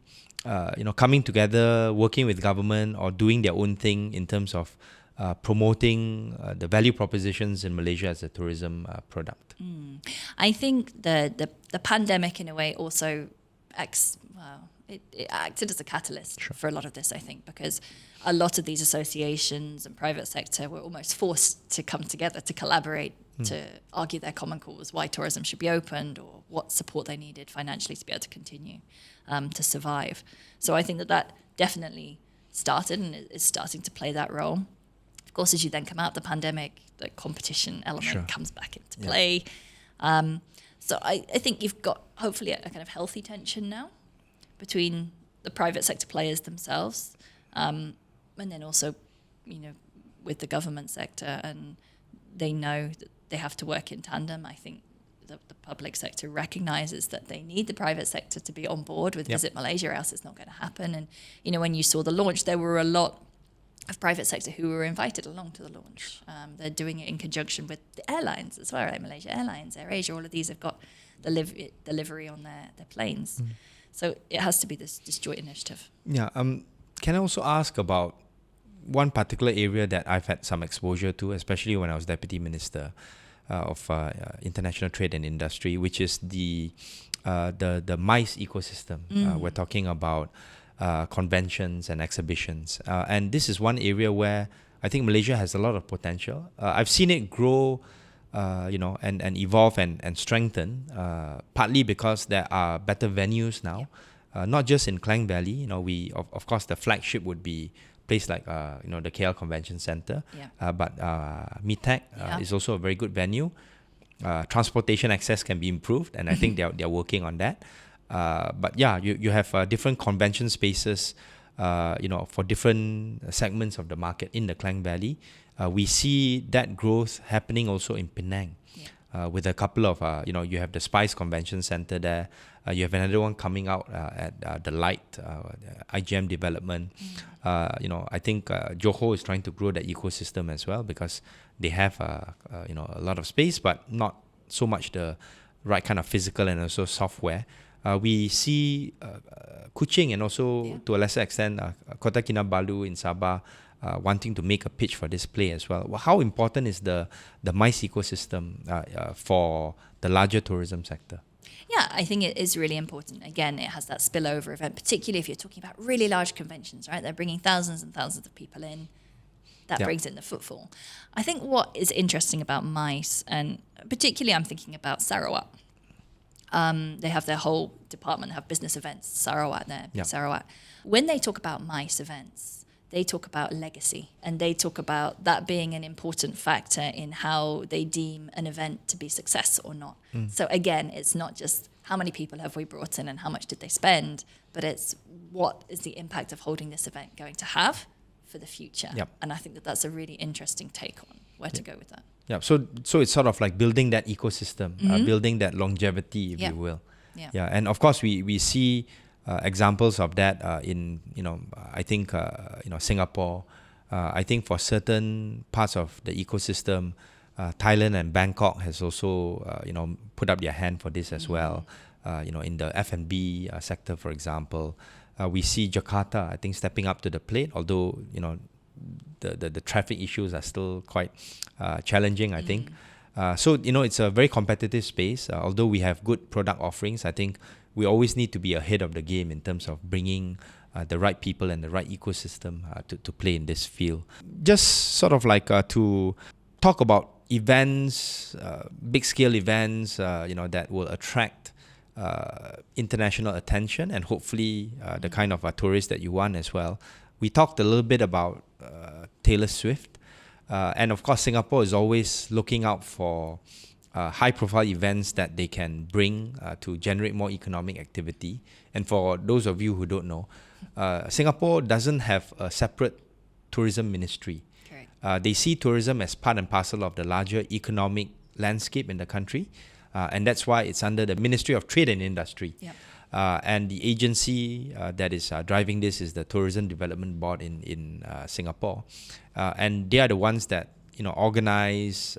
coming together, working with government or doing their own thing in terms of promoting the value propositions in Malaysia as a tourism product? I think the pandemic in a way also it acted as a catalyst for a lot of this, I think, because a lot of these associations and private sector were almost forced to come together to collaborate to argue their common cause, why tourism should be opened or what support they needed financially to be able to continue to survive. So I think that definitely started and is starting to play that role. Of course, as you then come out the pandemic, the competition element comes back into play. So I think you've got hopefully a kind of healthy tension now between the private sector players themselves, and then also, with the government sector, and they know that they have to work in tandem. I think the public sector recognises that they need the private sector to be on board with Visit Malaysia, or else it's not going to happen. And, when you saw the launch, there were a lot of private sector who were invited along to the launch. They're doing it in conjunction with the airlines as well, like Malaysia Airlines, AirAsia, all of these have got delivery on their planes. So it has to be this joint initiative. Yeah. Can I also ask about one particular area that I've had some exposure to, especially when I was Deputy Minister of International Trade and Industry, which is the MICE ecosystem. We're talking about conventions and exhibitions. And this is one area where I think Malaysia has a lot of potential. I've seen it grow, and evolve and strengthen, partly because there are better venues now, not just in Klang Valley. We, of course, the flagship would be place like, the KL Convention Centre, but MITEC is also a very good venue. Transportation access can be improved, and I think they're working on that. But yeah, you have different convention spaces, for different segments of the market in the Klang Valley. We see that growth happening also in Penang, with a couple of, you have the Spice Convention Centre there. You have another one coming out at the Light IGM development. I think Johor is trying to grow that ecosystem as well, because they have, a lot of space, but not so much the right kind of physical and also software. We see Kuching and also to a lesser extent Kota Kinabalu in Sabah wanting to make a pitch for this play as well. How important is the MICE ecosystem for the larger tourism sector? Yeah, I think it is really important. Again, it has that spillover event, particularly if you're talking about really large conventions, right? They're bringing thousands and thousands of people in. That brings in the footfall. I think what is interesting about MICE, and particularly I'm thinking about Sarawak. They have their whole department, have business events, Sarawak there, Sarawak. When they talk about MICE events, they talk about legacy, and they talk about that being an important factor in how they deem an event to be success or not. So again, it's not just how many people have we brought in and how much did they spend, but it's what is the impact of holding this event going to have for the future. And I think that's a really interesting take on where to go with that. Yeah, so it's sort of like building that ecosystem, building that longevity, if you will. Yeah, and of course we see examples of that in I think Singapore. I think for certain parts of the ecosystem, Thailand and Bangkok has also put up their hand for this as well. In the F&B sector, for example, we see Jakarta, I think, stepping up to the plate. Although the traffic issues are still quite challenging, I think. So it's a very competitive space. Although we have good product offerings, I think we always need to be ahead of the game in terms of bringing the right people and the right ecosystem to play in this field. Just sort of like to talk about events, big scale events, that will attract international attention and hopefully the kind of tourists that you want as well. We talked a little bit about Taylor Swift, and of course Singapore is always looking out for high-profile events that they can bring to generate more economic activity. And for those of you who don't know, Singapore doesn't have a separate tourism ministry. They see tourism as part and parcel of the larger economic landscape in the country, and that's why it's under the Ministry of Trade and Industry. Yep. And the agency that is driving this is the Tourism Development Board in Singapore, and they are the ones that organize,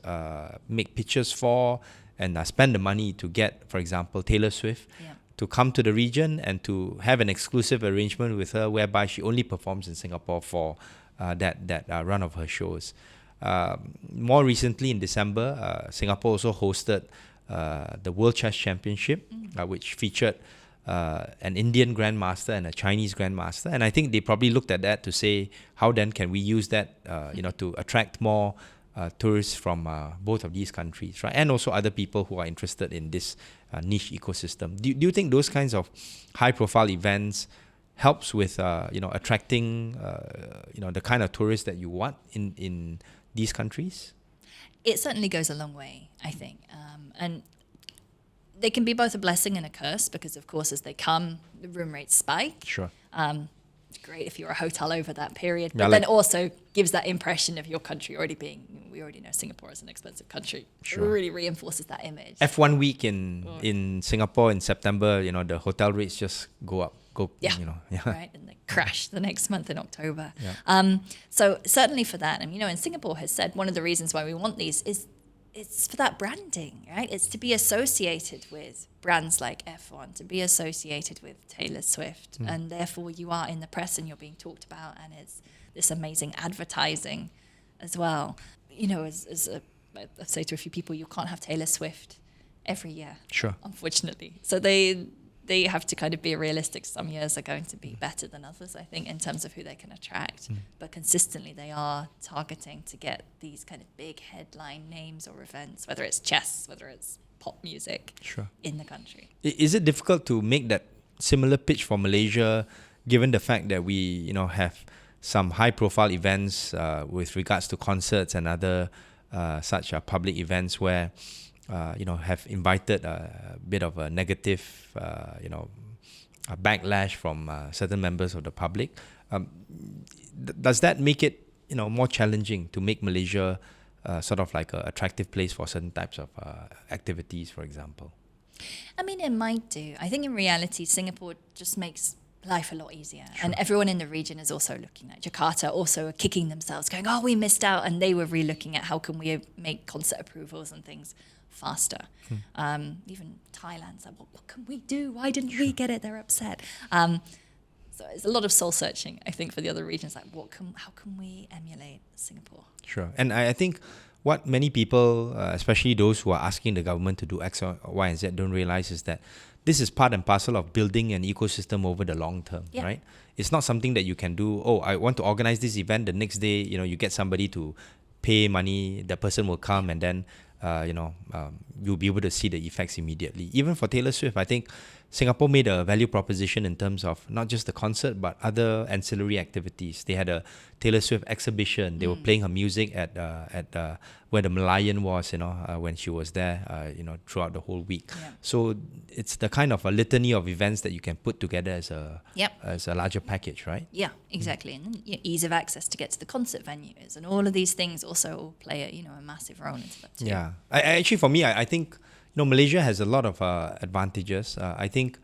make pitches for, and spend the money to get, for example, Taylor Swift to come to the region and to have an exclusive arrangement with her whereby she only performs in Singapore for that run of her shows. More recently, in December, Singapore also hosted the World Chess Championship, which featured an Indian grandmaster and a Chinese grandmaster, and I think they probably looked at that to say, how then can we use that, to attract more tourists from both of these countries, right? And also other people who are interested in this niche ecosystem. Do you think those kinds of high-profile events helps with attracting the kind of tourists that you want in these countries? It certainly goes a long way, I think, and they can be both a blessing and a curse because, of course, as they come, the room rates spike. Sure. It's great if you're a hotel over that period, but then also gives that impression of your country already being, we already know Singapore is an expensive country. Sure. It really reinforces that image. F1 week in Singapore in September, the hotel rates just go up. Right, and they crash the next month in October. Yeah. So certainly for that, and Singapore has said one of the reasons why we want these is it's for that branding, right? It's to be associated with brands like F1, to be associated with Taylor Swift, and therefore you are in the press and you're being talked about, and it's this amazing advertising as well. As I say to a few people, you can't have Taylor Swift every year, sure, unfortunately. So they have to kind of be realistic. Some years are going to be better than others, I think, in terms of who they can attract. But consistently, they are targeting to get these kind of big headline names or events, whether it's chess, whether it's pop music, sure, in the country. Is it difficult to make that similar pitch for Malaysia, given the fact that we, have some high-profile events with regards to concerts and other such public events where have invited a bit of a negative, a backlash from certain members of the public. Does that make it, more challenging to make Malaysia sort of like an attractive place for certain types of activities, for example? It might do. I think in reality, Singapore just makes life a lot easier. Sure. And everyone in the region is also looking at Jakarta, also kicking themselves, going, we missed out. And they were really looking at how can we make concert approvals and things faster. Even Thailand's like, what can we do? Why didn't we get it? They're upset. So it's a lot of soul searching, I think, for the other regions. Like, how can we emulate Singapore? Sure. And I think what many people, especially those who are asking the government to do X, Y, and Z, don't realize is that this is part and parcel of building an ecosystem over the long term, right? It's not something that you can do, I want to organize this event, the next day, you get somebody to pay money, the person will come, and then you'll be able to see the effects immediately. Even for Taylor Swift, I think Singapore made a value proposition in terms of not just the concert, but other ancillary activities. They had a Taylor Swift exhibition. They were playing her music at where the Malayan was, when she was there, throughout the whole week. Yeah. So it's the kind of a litany of events that you can put together as a larger package, right? Yeah, exactly. And then ease of access to get to the concert venues and all of these things also play a massive role into that too. Yeah, actually for me, I think Malaysia has a lot of advantages. I think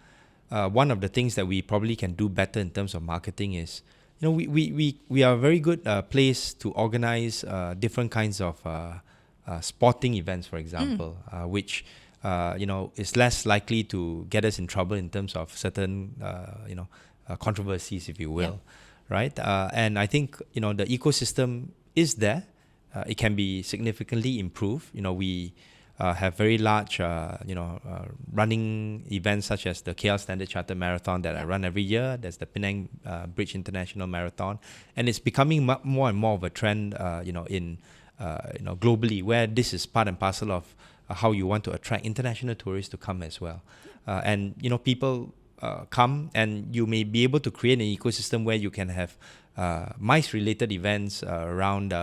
one of the things that we probably can do better in terms of marketing is, we are a very good place to organize different kinds of sporting events, for example, which is less likely to get us in trouble in terms of certain controversies, if you will, right? And I think the ecosystem is there. It can be significantly improved. We have very large, running events such as the KL Standard Chartered Marathon that I run every year. There's the Penang Bridge International Marathon, and it's becoming more and more of a trend, in globally, where this is part and parcel of how you want to attract international tourists to come as well. And people come, and you may be able to create an ecosystem where you can have MICE-related events around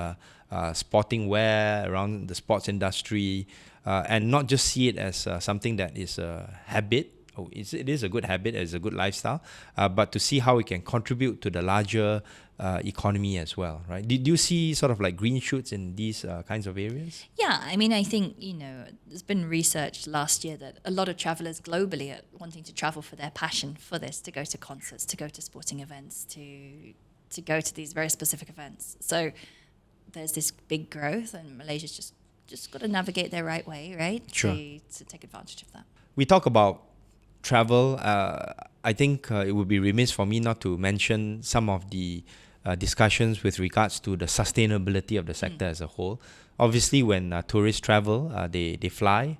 sporting wear, around the sports industry, and not just see it as something that is a habit. It is a good habit, it's a good lifestyle, but to see how it can contribute to the larger economy as well, right? Did you see sort of like green shoots in these kinds of areas? Yeah, I mean, I think, there's been research last year that a lot of travelers globally are wanting to travel for their passion for this, to go to concerts, to go to sporting events, to go to these very specific events. So there's this big growth, and Malaysia's just got to navigate their right way, right? Sure. To take advantage of that. We talk about travel. I think it would be remiss for me not to mention some of the discussions with regards to the sustainability of the sector as a whole. Obviously, when tourists travel, they fly.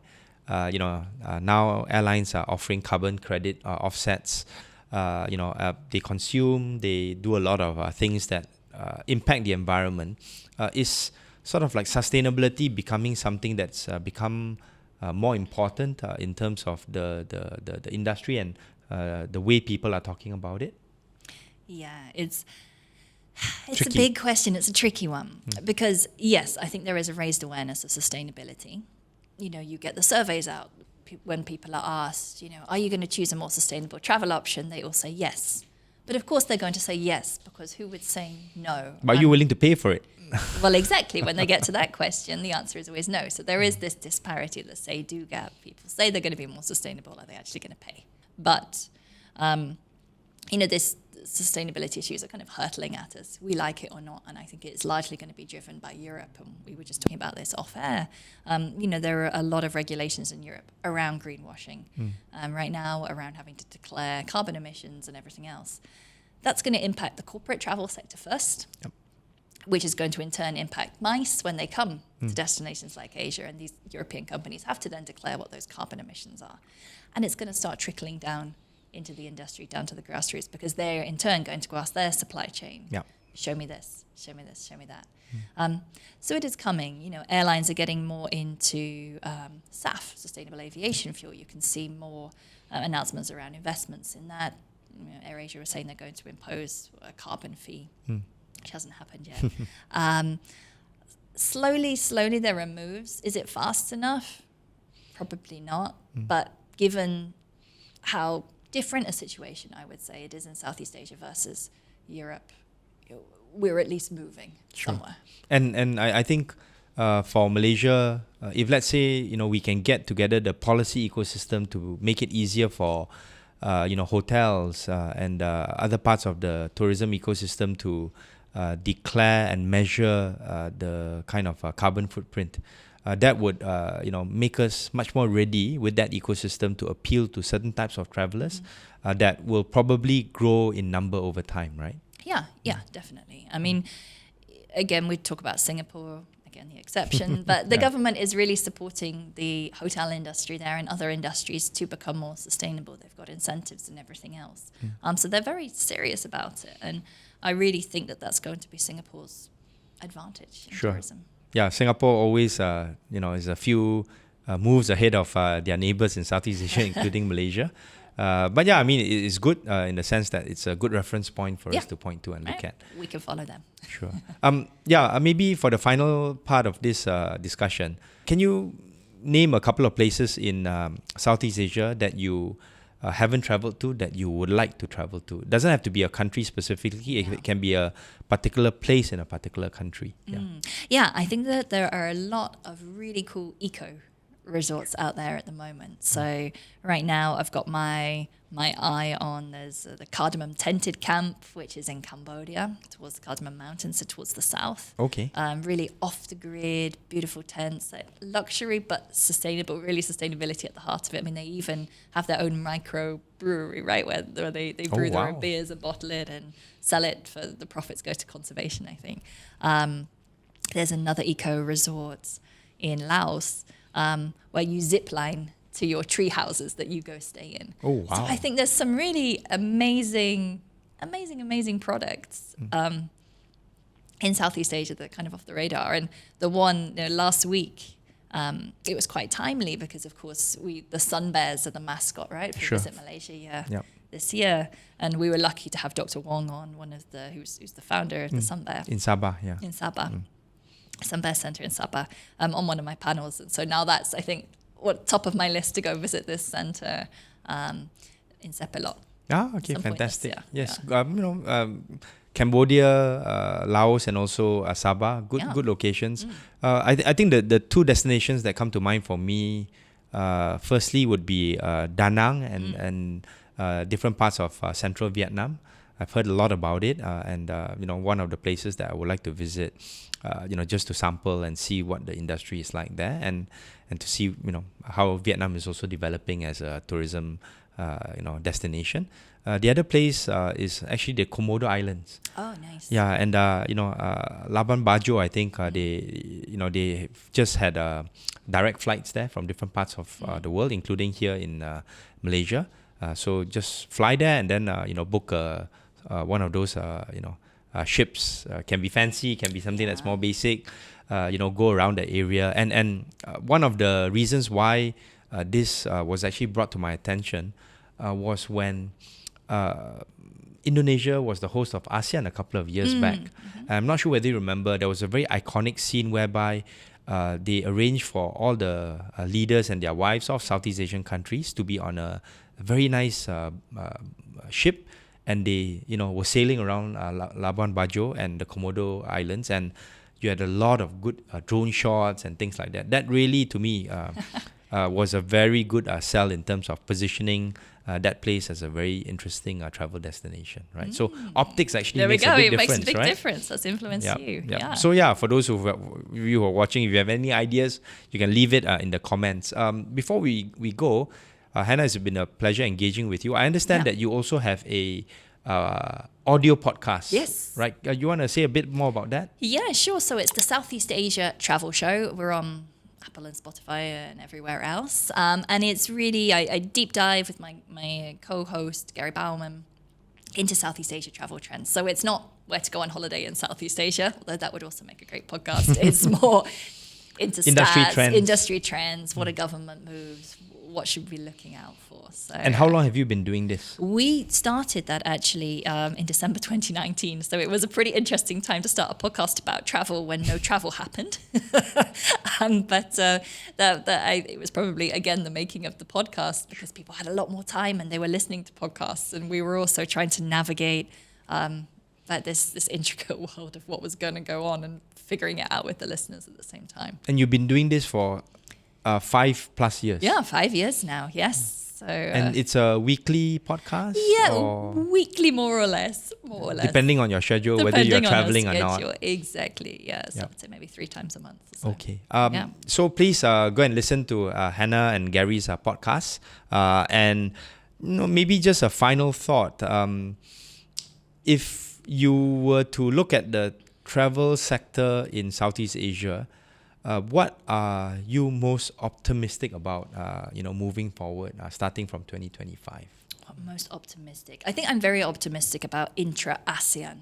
Now airlines are offering carbon credit offsets. They consume, they do a lot of things that impact the environment. Is sort of like sustainability becoming something that's become more important in terms of the industry and the way people are talking about it? Yeah, it's Tricky. a big question. It's a tricky one because, yes, I think there is a raised awareness of sustainability. You get the surveys out when people are asked, are you going to choose a more sustainable travel option? They all say yes. But of course they're going to say yes, because who would say no? But are you willing to pay for it? Well, exactly. When they get to that question, the answer is always no. So there is this disparity, the say-do gap. People say they're going to be more sustainable. Are they actually going to pay? But, this sustainability issues are kind of hurtling at us. We like it or not. And I think it's largely going to be driven by Europe. And we were just talking about this off air. There are a lot of regulations in Europe around greenwashing right now, around having to declare carbon emissions and everything else. That's going to impact the corporate travel sector first. Yep. Which is going to in turn impact MICE when they come to destinations like Asia, and these European companies have to then declare what those carbon emissions are. And it's going to start trickling down into the industry, down to the grassroots, because they're in turn going to go ask their supply chain, show me this, show me this, show me that. So it is coming. Airlines are getting more into SAF, sustainable aviation fuel. You can see more announcements around investments in that. AirAsia was saying they're going to impose a carbon fee. Which hasn't happened yet. Slowly there are moves. Is it fast enough? Probably not. But given how different a situation, I would say, it is in Southeast Asia versus Europe, we're at least moving somewhere. And I think for Malaysia, if let's say, we can get together the policy ecosystem to make it easier for hotels and other parts of the tourism ecosystem to declare and measure the kind of carbon footprint. That would make us much more ready with that ecosystem to appeal to certain types of travelers that will probably grow in number over time, right? Yeah, definitely. I mean, again, we talk about Singapore, again, the exception, but the government is really supporting the hotel industry there and other industries to become more sustainable. They've got incentives and everything else. So they're very serious about it. And I really think that that's going to be Singapore's advantage in tourism. Yeah, Singapore always, is a few moves ahead of their neighbours in Southeast Asia, including Malaysia. But yeah, I mean, it's good in the sense that it's a good reference point for us to point to and look at. We can follow them. Sure. Maybe for the final part of this discussion, can you name a couple of places in Southeast Asia that you haven't traveled to that you would like to travel to? It doesn't have to be a country specifically. It can be a particular place in a particular country. Yeah, I think that there are a lot of really cool eco resorts out there at the moment. So right now I've got my eye on, there's the Cardamom Tented Camp, which is in Cambodia, towards the Cardamom Mountains, so towards the south. Okay. Really off the grid, beautiful tents, like luxury but sustainable, really sustainability at the heart of it. I mean, they even have their own micro brewery, right, where they brew their own beers and bottle it and sell it, for the profits go to conservation, I think. There's another eco resort in Laos where you zip line to your tree houses that you go stay in. Oh, wow. So I think there's some really amazing products in Southeast Asia that are kind of off the radar. And the one last week, it was quite timely because, of course, the sun bears are the mascot, right, for Visit Malaysia this year. And we were lucky to have Dr. Wong on, who's the founder of the sun bear. In Sabah, In Sabah. Bear Centre in Sabah on one of my panels. And so now that's, I think, top of my list to go visit this centre in Sepelok. Ah, okay, fantastic. Yes. Cambodia, Laos, and also Sabah, good locations. I think the two destinations that come to mind for me, firstly would be Da Nang and different parts of central Vietnam. I've heard a lot about it, and one of the places that I would like to visit, just to sample and see what the industry is like there, and to see how Vietnam is also developing as a tourism destination. The other place is actually the Komodo Islands. Oh, nice. Yeah, and Labuan Bajo, I think they just had direct flights there from different parts of the world, including here in Malaysia. So just fly there and then book one of those ships. Can be fancy, can be something that's more basic. Go around the area, and one of the reasons why this was actually brought to my attention was when Indonesia was the host of ASEAN a couple of years back. I'm not sure whether you remember, there was a very iconic scene whereby they arranged for all the leaders and their wives of Southeast Asian countries to be on a very nice ship, and they were sailing around Labuan Bajo and the Komodo Islands, and you had a lot of good drone shots and things like that. That really, to me, was a very good sell in terms of positioning that place as a very interesting travel destination, right? So optics actually makes a big difference, right? It makes a big difference. That's influenced you. Yeah. So for those of you who are watching, if you have any ideas, you can leave it in the comments. Before we go, Hannah, it's been a pleasure engaging with you. I understand that you also have a audio podcast. Yes. Right? You want to say a bit more about that? Yeah, sure. So it's the Southeast Asia Travel Show. We're on Apple and Spotify and everywhere else. And it's really, I deep dive with my co-host, Gary Bauman, into Southeast Asia travel trends. So it's not where to go on holiday in Southeast Asia, although that would also make a great podcast. It's more into industry trends, what are government moves, what should we be looking out for. So, and how long have you been doing this? We started that actually in December 2019. So it was a pretty interesting time to start a podcast about travel when no travel happened. But it was probably, again, the making of the podcast, because people had a lot more time and they were listening to podcasts. And we were also trying to navigate this intricate world of what was going to go on and figuring it out with the listeners at the same time. And you've been doing this for 5+ years. Yeah, 5 years now. Yes. So and it's a weekly podcast. Yeah, weekly, more or less. Depending on your schedule, whether you're traveling or not. Exactly. Yeah. So I'd say maybe 3 times a month. So. Okay. So please go and listen to Hannah and Gary's podcast. And maybe just a final thought. If you were to look at the travel sector in Southeast Asia, what are you most optimistic about, moving forward, starting from 2025? Most optimistic? I think I'm very optimistic about intra-ASEAN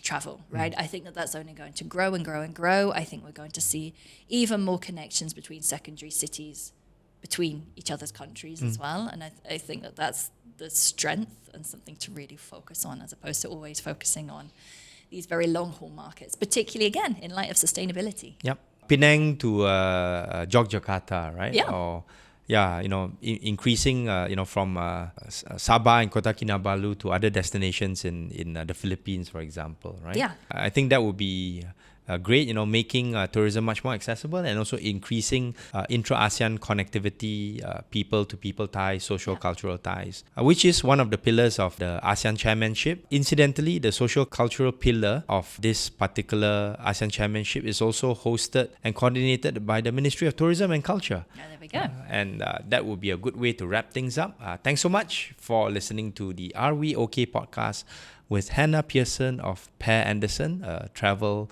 travel, right? I think that's only going to grow and grow and grow. I think we're going to see even more connections between secondary cities, between each other's countries as well. And I think that's the strength and something to really focus on, as opposed to always focusing on these very long-haul markets, particularly, again, in light of sustainability. Yep. Penang to Yogyakarta, right? Yeah. Or increasing, from Sabah and Kota Kinabalu to other destinations in the Philippines, for example, right? Yeah. I think that would be great, making tourism much more accessible, and also increasing intra-ASEAN connectivity, people-to-people ties, social-cultural ties, which is one of the pillars of the ASEAN chairmanship. Incidentally, the social-cultural pillar of this particular ASEAN chairmanship is also hosted and coordinated by the Ministry of Tourism and Culture. Yeah, there we go. And that would be a good way to wrap things up. Thanks so much for listening to the Are We OK podcast with Hannah Pearson of Pear Anderson, travel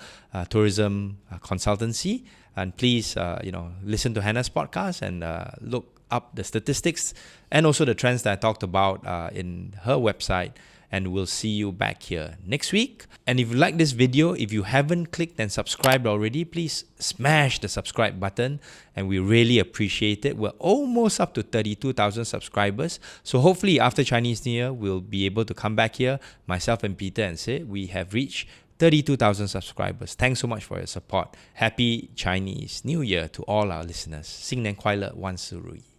tourism consultancy. And please, listen to Hannah's podcast and look up the statistics and also the trends that I talked about in her website. And we'll see you back here next week. And if you like this video, if you haven't clicked and subscribed already, please smash the subscribe button. And we really appreciate it. We're almost up to 32,000 subscribers. So hopefully after Chinese New Year, we'll be able to come back here, myself and Peter, and say we have reached 32,000 subscribers. Thanks so much for your support. Happy Chinese New Year to all our listeners. 新年快乐，万事如意。